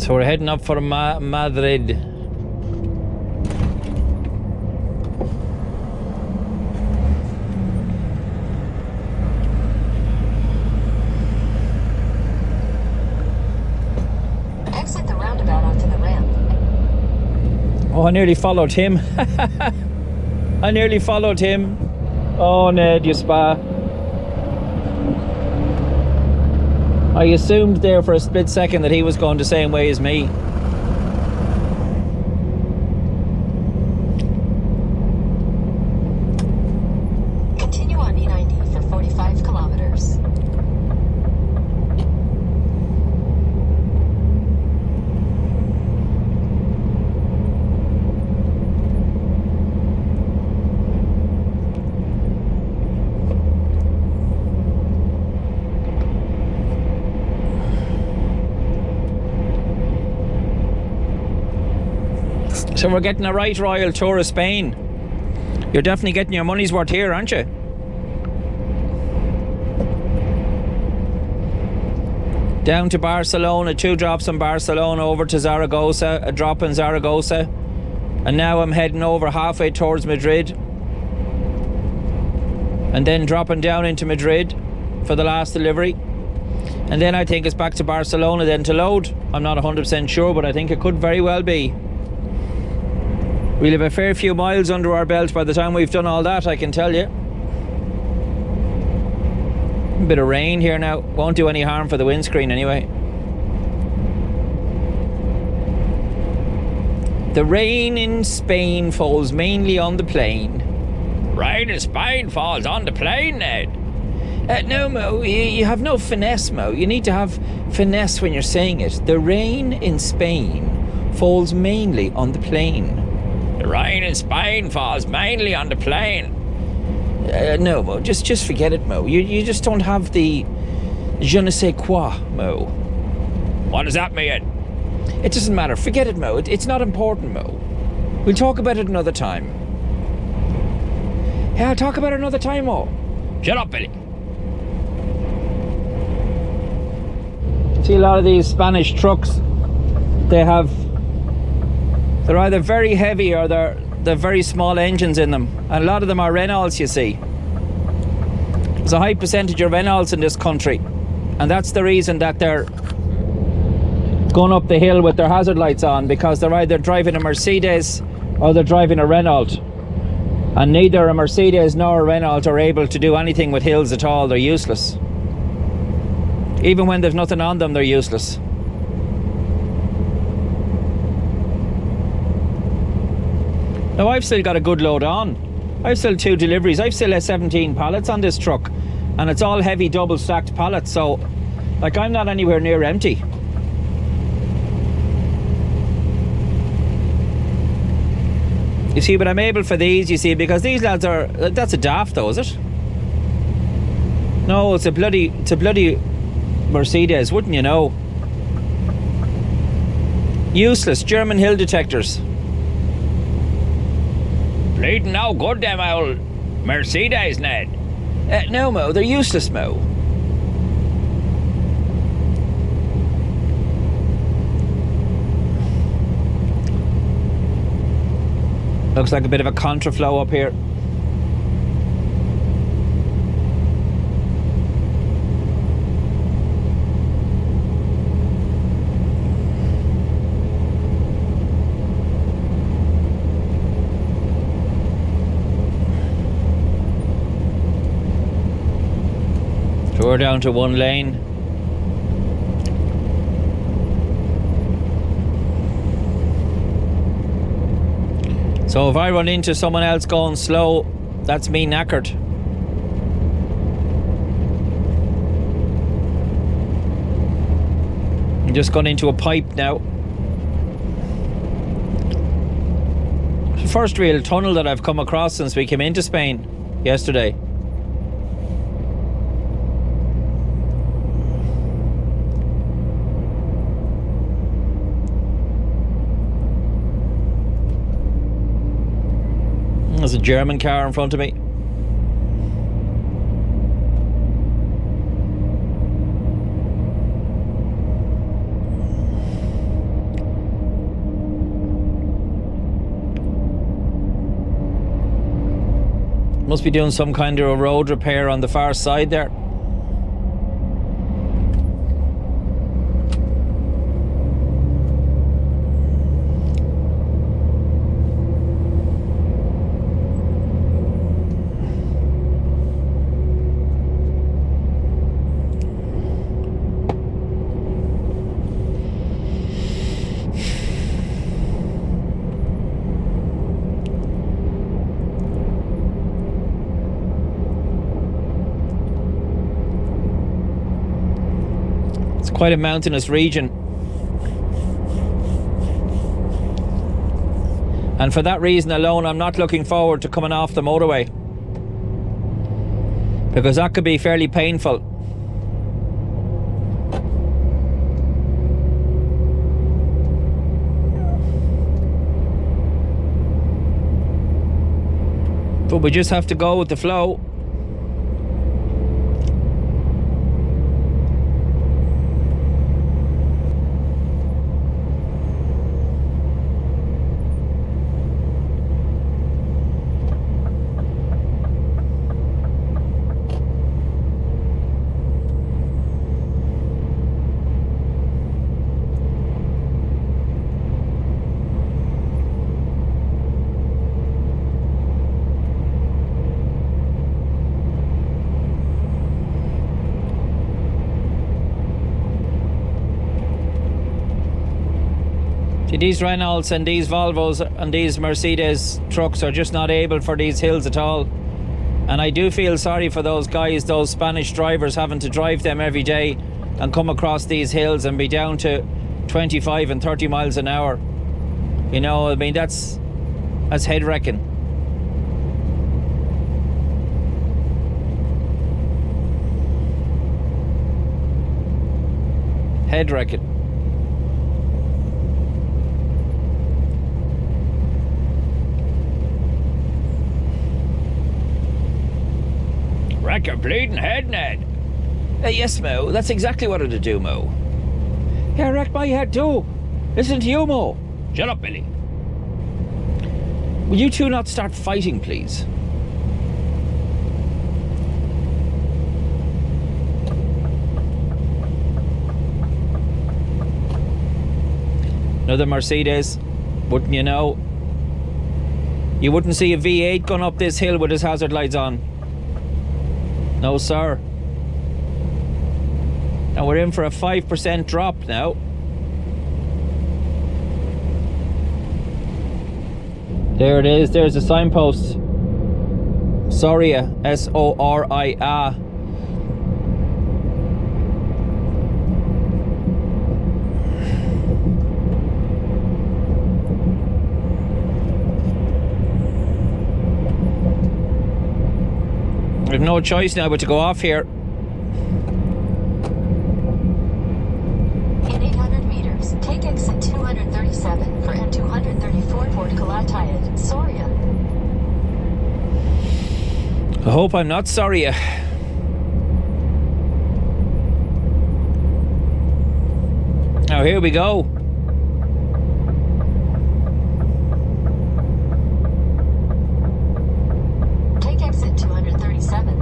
So we're heading up for Madrid. Exit the roundabout onto the ramp. Oh, I nearly followed him. I nearly followed him. Oh, Ned, you spa. I assumed there for a split second that he was going the same way as me. Continue on E90 for 45 kilometers. So we're getting a right royal tour of Spain. You're definitely getting your money's worth here, aren't you? Down to Barcelona, 2 drops in Barcelona, over to Zaragoza, a drop in Zaragoza. And now I'm heading over halfway towards Madrid. And then dropping down into Madrid for the last delivery. And then I think it's back to Barcelona then to load. I'm not 100% sure, but I think it could very well be. We'll have a fair few miles under our belt by the time we've done all that, I can tell you. A bit of rain here now. Won't do any harm for the windscreen anyway. The rain in Spain falls mainly on the plain. Rain in Spain falls on the plain, Ned. No, Mo, you have no finesse, Mo. You need to have finesse when you're saying it. The rain in Spain falls mainly on the plain. The rain in Spain falls mainly on the plain. No, Mo, just forget it, Mo. You just don't have the je ne sais quoi, Mo. What does that mean? It doesn't matter. Forget it, Mo. It's not important, Mo. We'll talk about it another time. Yeah, I'll talk about it another time, oh. Shut up, Billy. See a lot of these Spanish trucks, they're either very heavy or they're very small engines in them. And a lot of them are Renaults, you see. There's a high percentage of Renaults in this country. And that's the reason that they're going up the hill with their hazard lights on, because they're either driving a Mercedes or they're driving a Renault. And neither a Mercedes nor a Renault are able to do anything with hills at all. They're useless. Even when there's nothing on them, they're useless. Now I've still got a good load on. I've still 2 deliveries. I've still 17 pallets on this truck. And it's all heavy double stacked pallets. So, like, I'm not anywhere near empty. You see, but I'm able for these, you see, because these lads are... That's a daft though, is it? No, it's a bloody Mercedes, wouldn't you know? Useless German hill detectors. Bleeding now good, them old Mercedes, Ned. No, Mo, they're useless, Mo. Looks like a bit of a contraflow up here. So we're down to 1 lane. So if I run into someone else going slow, that's me knackered. I'm just gone into a pipe now. First real tunnel that I've come across since we came into Spain yesterday. There's a German car in front of me. Must be doing some kind of a road repair on the far side there. Quite a mountainous region, and for that reason alone I'm not looking forward to coming off the motorway, because that could be fairly painful. But we just have to go with the flow. These Renaults and these Volvos and these Mercedes trucks are just not able for these hills at all. And I do feel sorry for those guys, those Spanish drivers, having to drive them every day and come across these hills and be down to 25 and 30 miles an hour. You know, I mean, that's head wrecking. Head wrecking. Crack your bleeding head, Ned. Yes, Mo. That's exactly what it'd do, Mo. Yeah, I wrecked my head too. Listen to you, Mo. Shut up, Billy. Will you two not start fighting, please? Another Mercedes. Wouldn't you know? You wouldn't see a V8 going up this hill with his hazard lights on. No, sir. And we're in for a 5% drop now. There it is. There's the signpost. Soria. S-O-R-I-A. We've no choice now but to go off here. In 800 meters, take exit 237 for M234 Port Calatayud, Soria. I hope I'm not sorry. Now here we go. Take exit 237.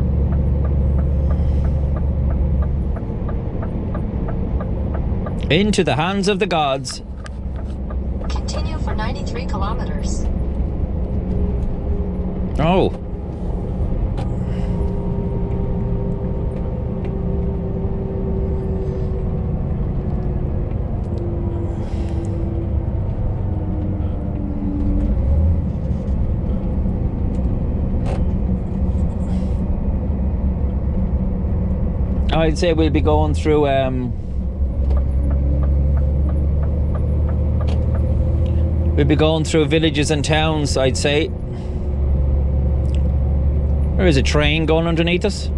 Into the hands of the gods. Continue for 93 kilometers. Oh. I'd say we'll be going through we'll be going through villages and towns, I'd say. There is a train going underneath us.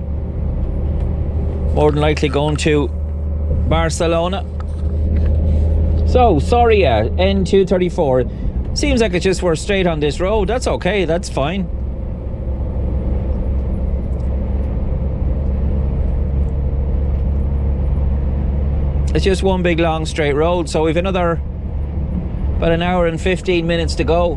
More than likely going to Barcelona. So, Soria, N234. Seems like it's just we're straight on this road. That's okay, that's fine. It's just one big long straight road, so we've another about an hour and 15 minutes to go.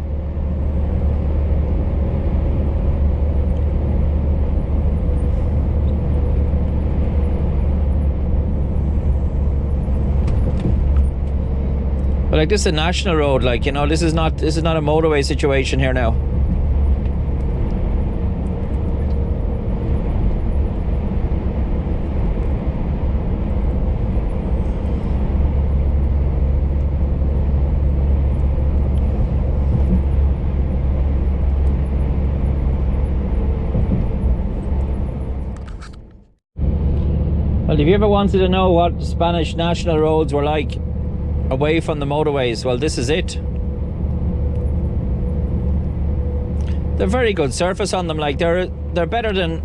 But like, this is a national road, like, you know, this is not a motorway situation here now. Well, if you ever wanted to know what Spanish national roads were like away from the motorways, well, this is it. They're very good surface on them. Like, they're better than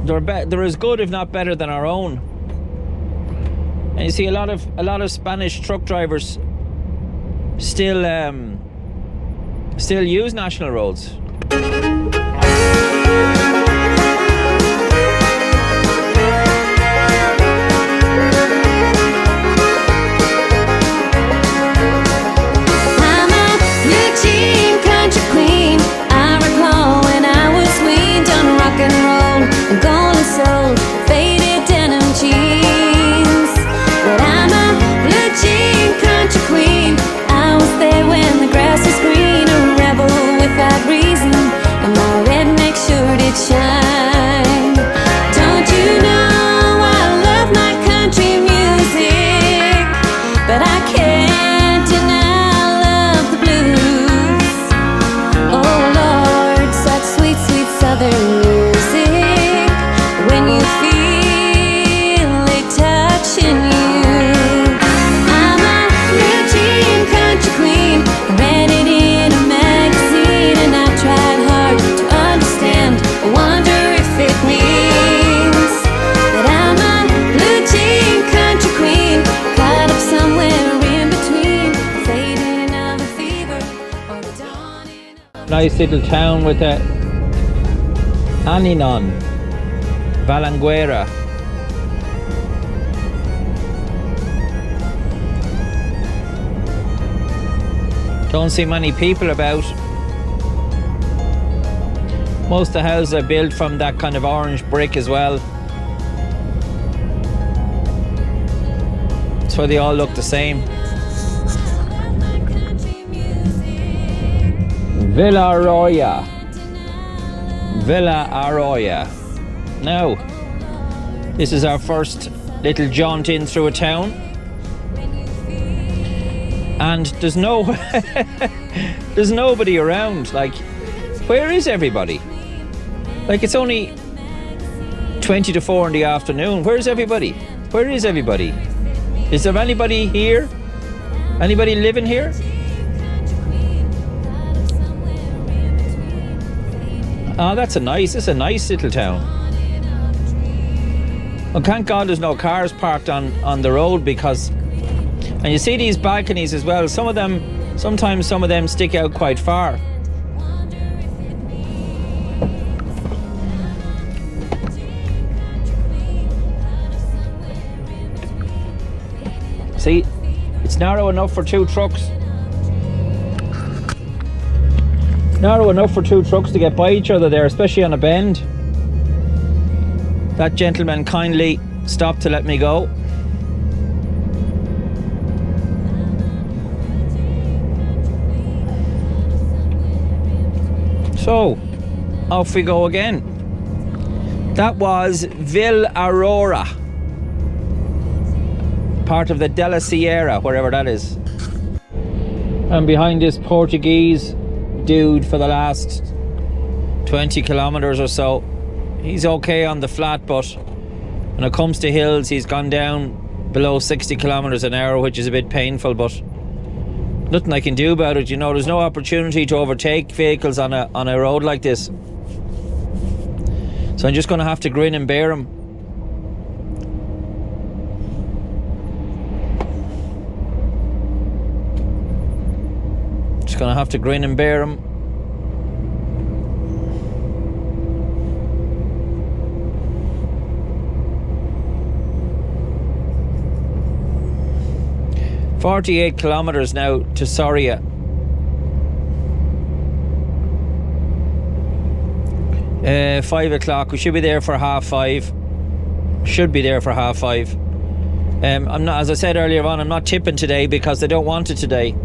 they're as good, if not better, than our own. And you see a lot of Spanish truck drivers still use national roads. Nice little town with a Aninon. Valanguera. Don't see many people about. Most of the houses are built from that kind of orange brick as well. That's why they all look the same. Villa Arroya. Villa Arroya. Now, this is our first little jaunt in through a town. And there's there's nobody around. Like, where is everybody? Like, it's only 20 to 4 in the afternoon. Where's everybody? Where is everybody? Is there anybody here? Anybody living here? Oh, it's a nice little town. Well, thank God there's no cars parked on the road, because, and you see these balconies as well, sometimes some of them stick out quite far. See, it's narrow enough for 2 trucks. Narrow enough for 2 trucks to get by each other there, especially on a bend. That gentleman kindly stopped to let me go. So, off we go again. That was Ville Aurora, part of the Della Sierra, wherever that is. And behind this Portuguese dude for the last 20 kilometers or so, he's okay on the flat, but when it comes to hills, he's gone down below 60 kilometers an hour, which is a bit painful, but nothing I can do about it. You know, there's no opportunity to overtake vehicles on a road like this, so I'm just going to have to grin and bear him. Just going to have to grin and bear him. "48 kilometers now to Soria. Uh, 5 o'clock. We should be there for 5:30. Should be there for 5:30. I'm not, as I said earlier on, I'm not tipping today because they don't want it today.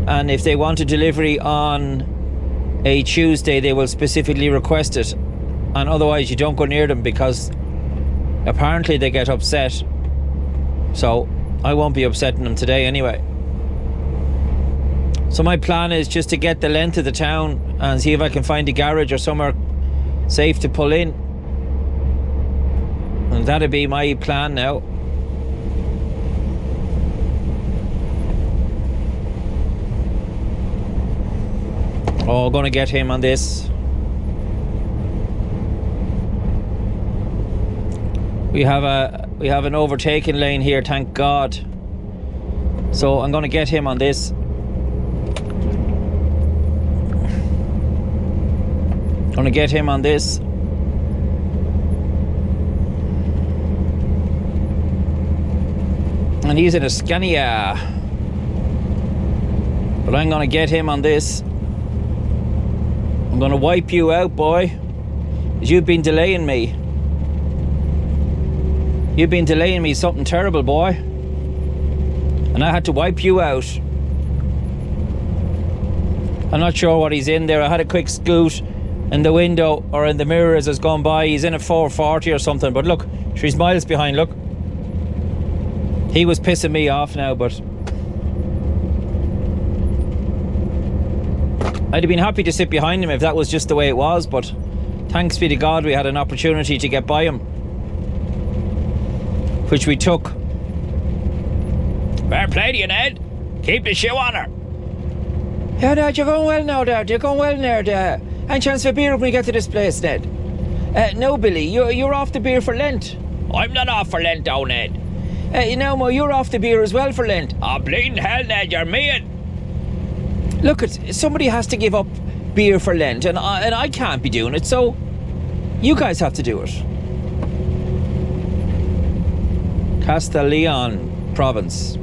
And if they want a delivery on a Tuesday, they will specifically request it. And otherwise, you don't go near them because apparently they get upset. So I won't be upsetting them today anyway. So my plan is just to get the length of the town and see if I can find a garage or somewhere safe to pull in. And that'll be my plan now. Oh, gonna get him on this. We have an overtaking lane here, thank God. So I'm gonna get him on this. Gonna get him on this. And he's in a Scania. But I'm gonna get him on this. I'm gonna wipe you out, boy, because you've been delaying me. You've been delaying me something terrible, boy. And I had to wipe you out. I'm not sure what he's in there. I had a quick scoot in the window or in the mirror as it's gone by. He's in a 440 or something, but look, she's miles behind, look. He was pissing me off now, but I'd have been happy to sit behind him if that was just the way it was, but thanks be to God we had an opportunity to get by him, which we took. Fair play to you, Ned. Keep the shoe on her. Yeah, Ned, you're going well now, Dad. You're going well, Ned. Any chance for beer when we get to this place, Ned? No, Billy. You're off the beer for Lent. I'm not off for Lent, though, Ned. You know, Mo, you're off the beer as well for Lent. Oh, bleeding hell, Ned, you're mean. Look, somebody has to give up beer for Lent, and I can't be doing it, so you guys have to do it. Castellón province.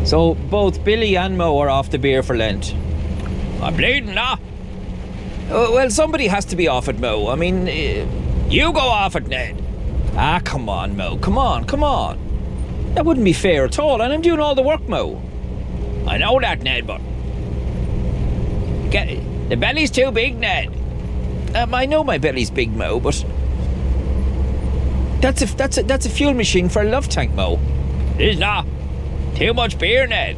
So both Billy and Mo are off the beer for Lent. I'm bleeding now. Well, somebody has to be off it, Mo. I mean, you go off it, Ned. Ah, come on, Mo. Come on. That wouldn't be fair at all, and I'm doing all the work, Mo. I know that, Ned, but... the belly's too big, Ned. I know my belly's big, Mo, but... That's a fuel machine for a love tank, Mo. It is not. Too much beer, Ned.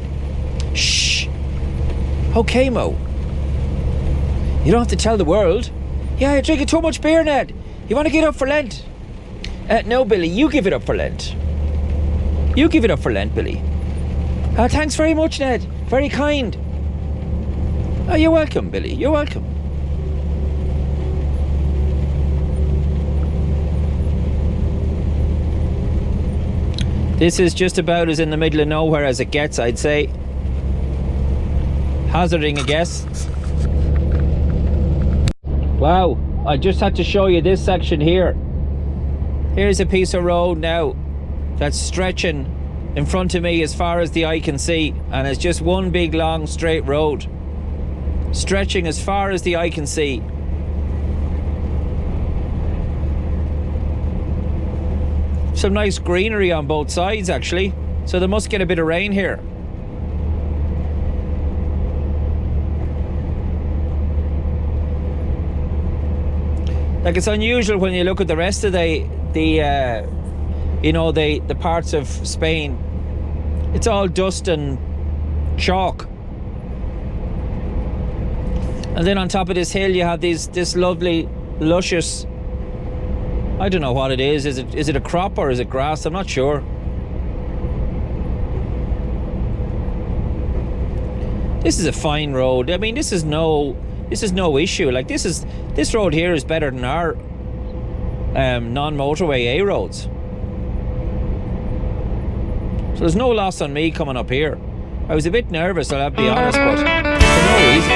Shh. Okay, Mo. You don't have to tell the world. Yeah, you're drinking too much beer, Ned. You want to get up for Lent? No, Billy, you give it up for Lent. You give it up for Lent, Billy. Thanks very much, Ned. Very kind. You're welcome, Billy. You're welcome. This is just about as in the middle of nowhere as it gets, I'd say. Hazarding a guess. Wow, I just had to show you this section here. Here's a piece of road now that's stretching in front of me as far as the eye can see, and it's just one big long straight road stretching as far as the eye can see. Some nice greenery on both sides actually, so they must get a bit of rain here. Like, it's unusual when you look at the rest of the parts of Spain. It's all dust and chalk. And then on top of this hill you have this lovely, luscious, I don't know what it is. Is it a crop or is it grass? I'm not sure. This is a fine road. I mean, this is no issue. Like, this road here is better than our non-motorway A roads. So there's no loss on me coming up here. I was a bit nervous, I'll have to be honest, but for no reason.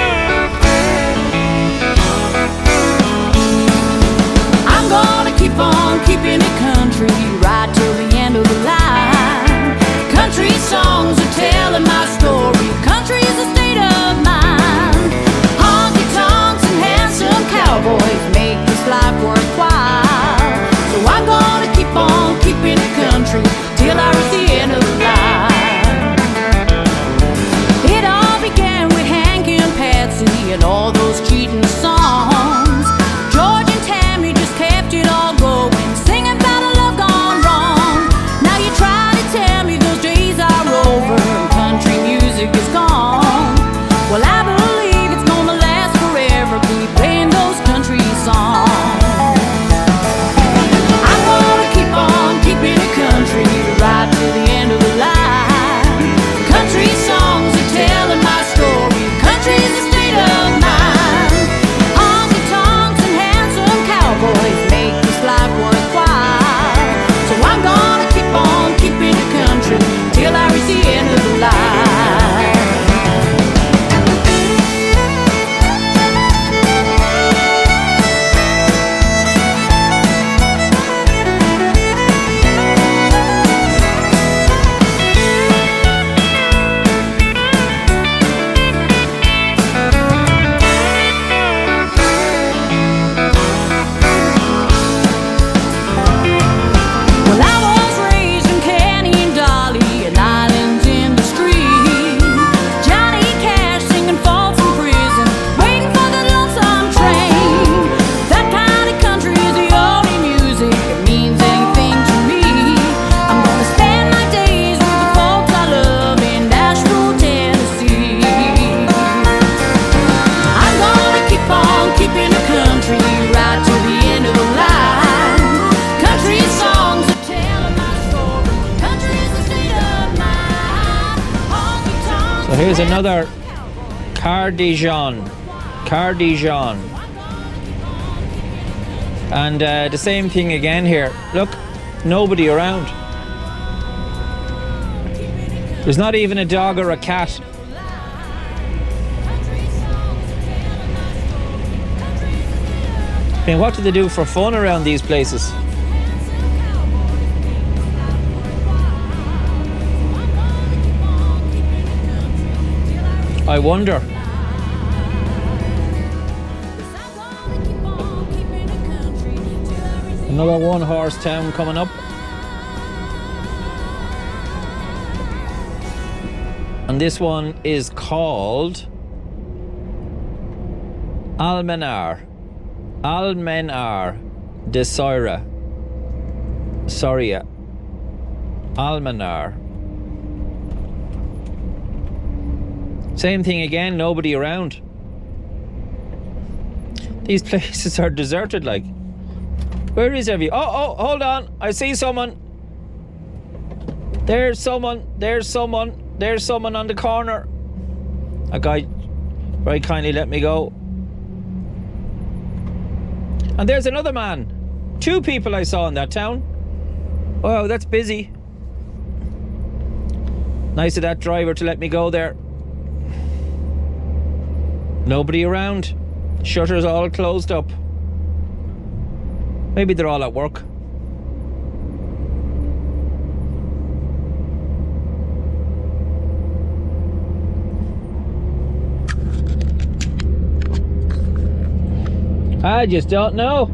I'm gonna keep on keeping it country right till the end of the line. Country songs are telling my story. Country is a state of mind. Honky tonks and handsome cowboys make this life worthwhile. So I'm gonna keep on keeping it country till I reach the end of the line. It all began with Hank and Patsy and all those cheating songs. George and Tammy just kept it all going, singing about a love gone wrong. Now you try to tell me those days are over and country music is gone. Well, I believe it's gonna last forever, keep playing those country songs. I'm gonna keep on keeping it country right to the end of the line. Country songs are telling my story. Country's a state of mind. Honky tonks and handsome cowboys make this life worthwhile. So I'm gonna keep on keeping it country till I reach the end of the line. Well, I was raised in Kenny and Dolly and islands in the street. Johnny Cash singing Folsom Prison, waiting for the lonesome train. That kind of country is the only music that means anything to me. I'm gonna spend my days with the folks I love in Nashville, Tennessee. I'm gonna keep on keeping the country right to the end of the line. Country songs are telling my story. Country's a state of mind. Honky tonks. So here's another Cardigan. And the same thing again here. Look, nobody around. There's not even a dog or a cat. I mean, what do they do for fun around these places? I wonder. Another one-horse town coming up. And this one is called Almenar de Soria. Almenar. Same thing again, nobody around. These places are deserted like. Where is Oh, hold on. I see someone. There's someone on the corner. A guy very kindly let me go. And there's another man. 2 people I saw in that town. Wow, that's busy. Nice of that driver to let me go there. Nobody around. Shutters all closed up. Maybe they're all at work. I just don't know.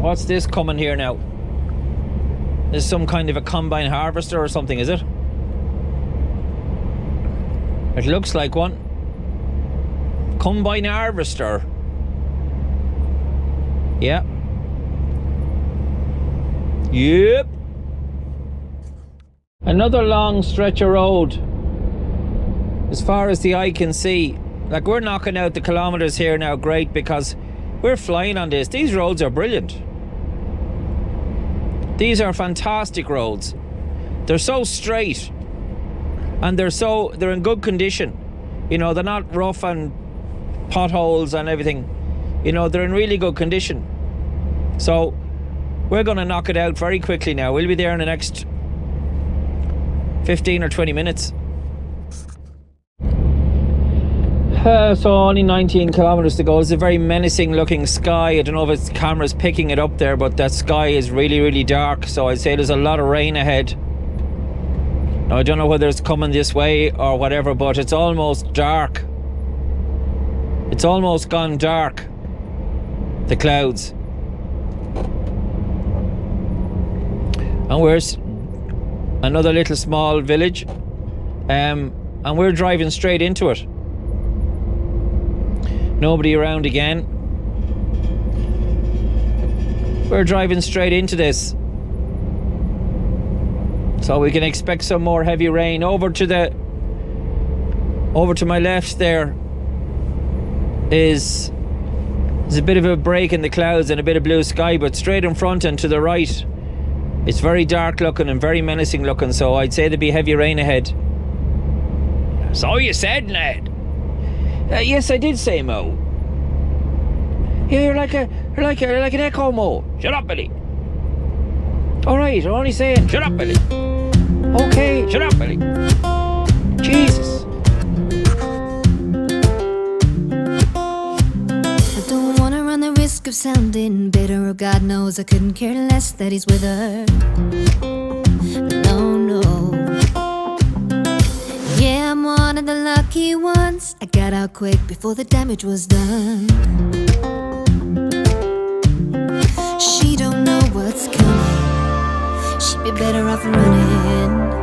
What's this coming here now? There's some kind of a combine harvester or something, is it? It looks like one. Combine harvester. Yeah. Yep. Another long stretch of road. As far as the eye can see. Like, we're knocking out the kilometres here now, great, because we're flying on this. These roads are brilliant. These are fantastic roads. They're so straight. And they're in good condition. You know, they're not rough and potholes and everything. You know, they're in really good condition. So we're going to knock it out very quickly now. We'll be there in the next 15 or 20 minutes. So only 19 kilometers to go. It's a very menacing looking sky. I don't know if the camera's picking it up there, but that sky is really, really dark. So I'd say there's a lot of rain ahead. Now, I don't know whether it's coming this way or whatever, but it's almost dark. It's almost gone dark. The clouds. And where's another little small village, and we're driving straight into it. Nobody around again. We're driving straight into this, so we can expect some more heavy rain. Over to my left there is there's a bit of a break in the clouds and a bit of blue sky, but straight in front and to the right it's very dark looking and very menacing looking, so I'd say there'd be heavy rain ahead. So you said, Ned? Yes, I did say, Mo. Yeah, you're like an echo, Mo. Shut up, Billy. All right, I'm only saying. Shut up, Billy. Okay, shut up, Billy. Jesus. I don't wanna run the risk of sounding bitter, or God knows I couldn't care less that he's with her. No. Yeah, I'm one of the lucky ones. I got out quick before the damage was done. She don't know what's coming. She'd be better off running.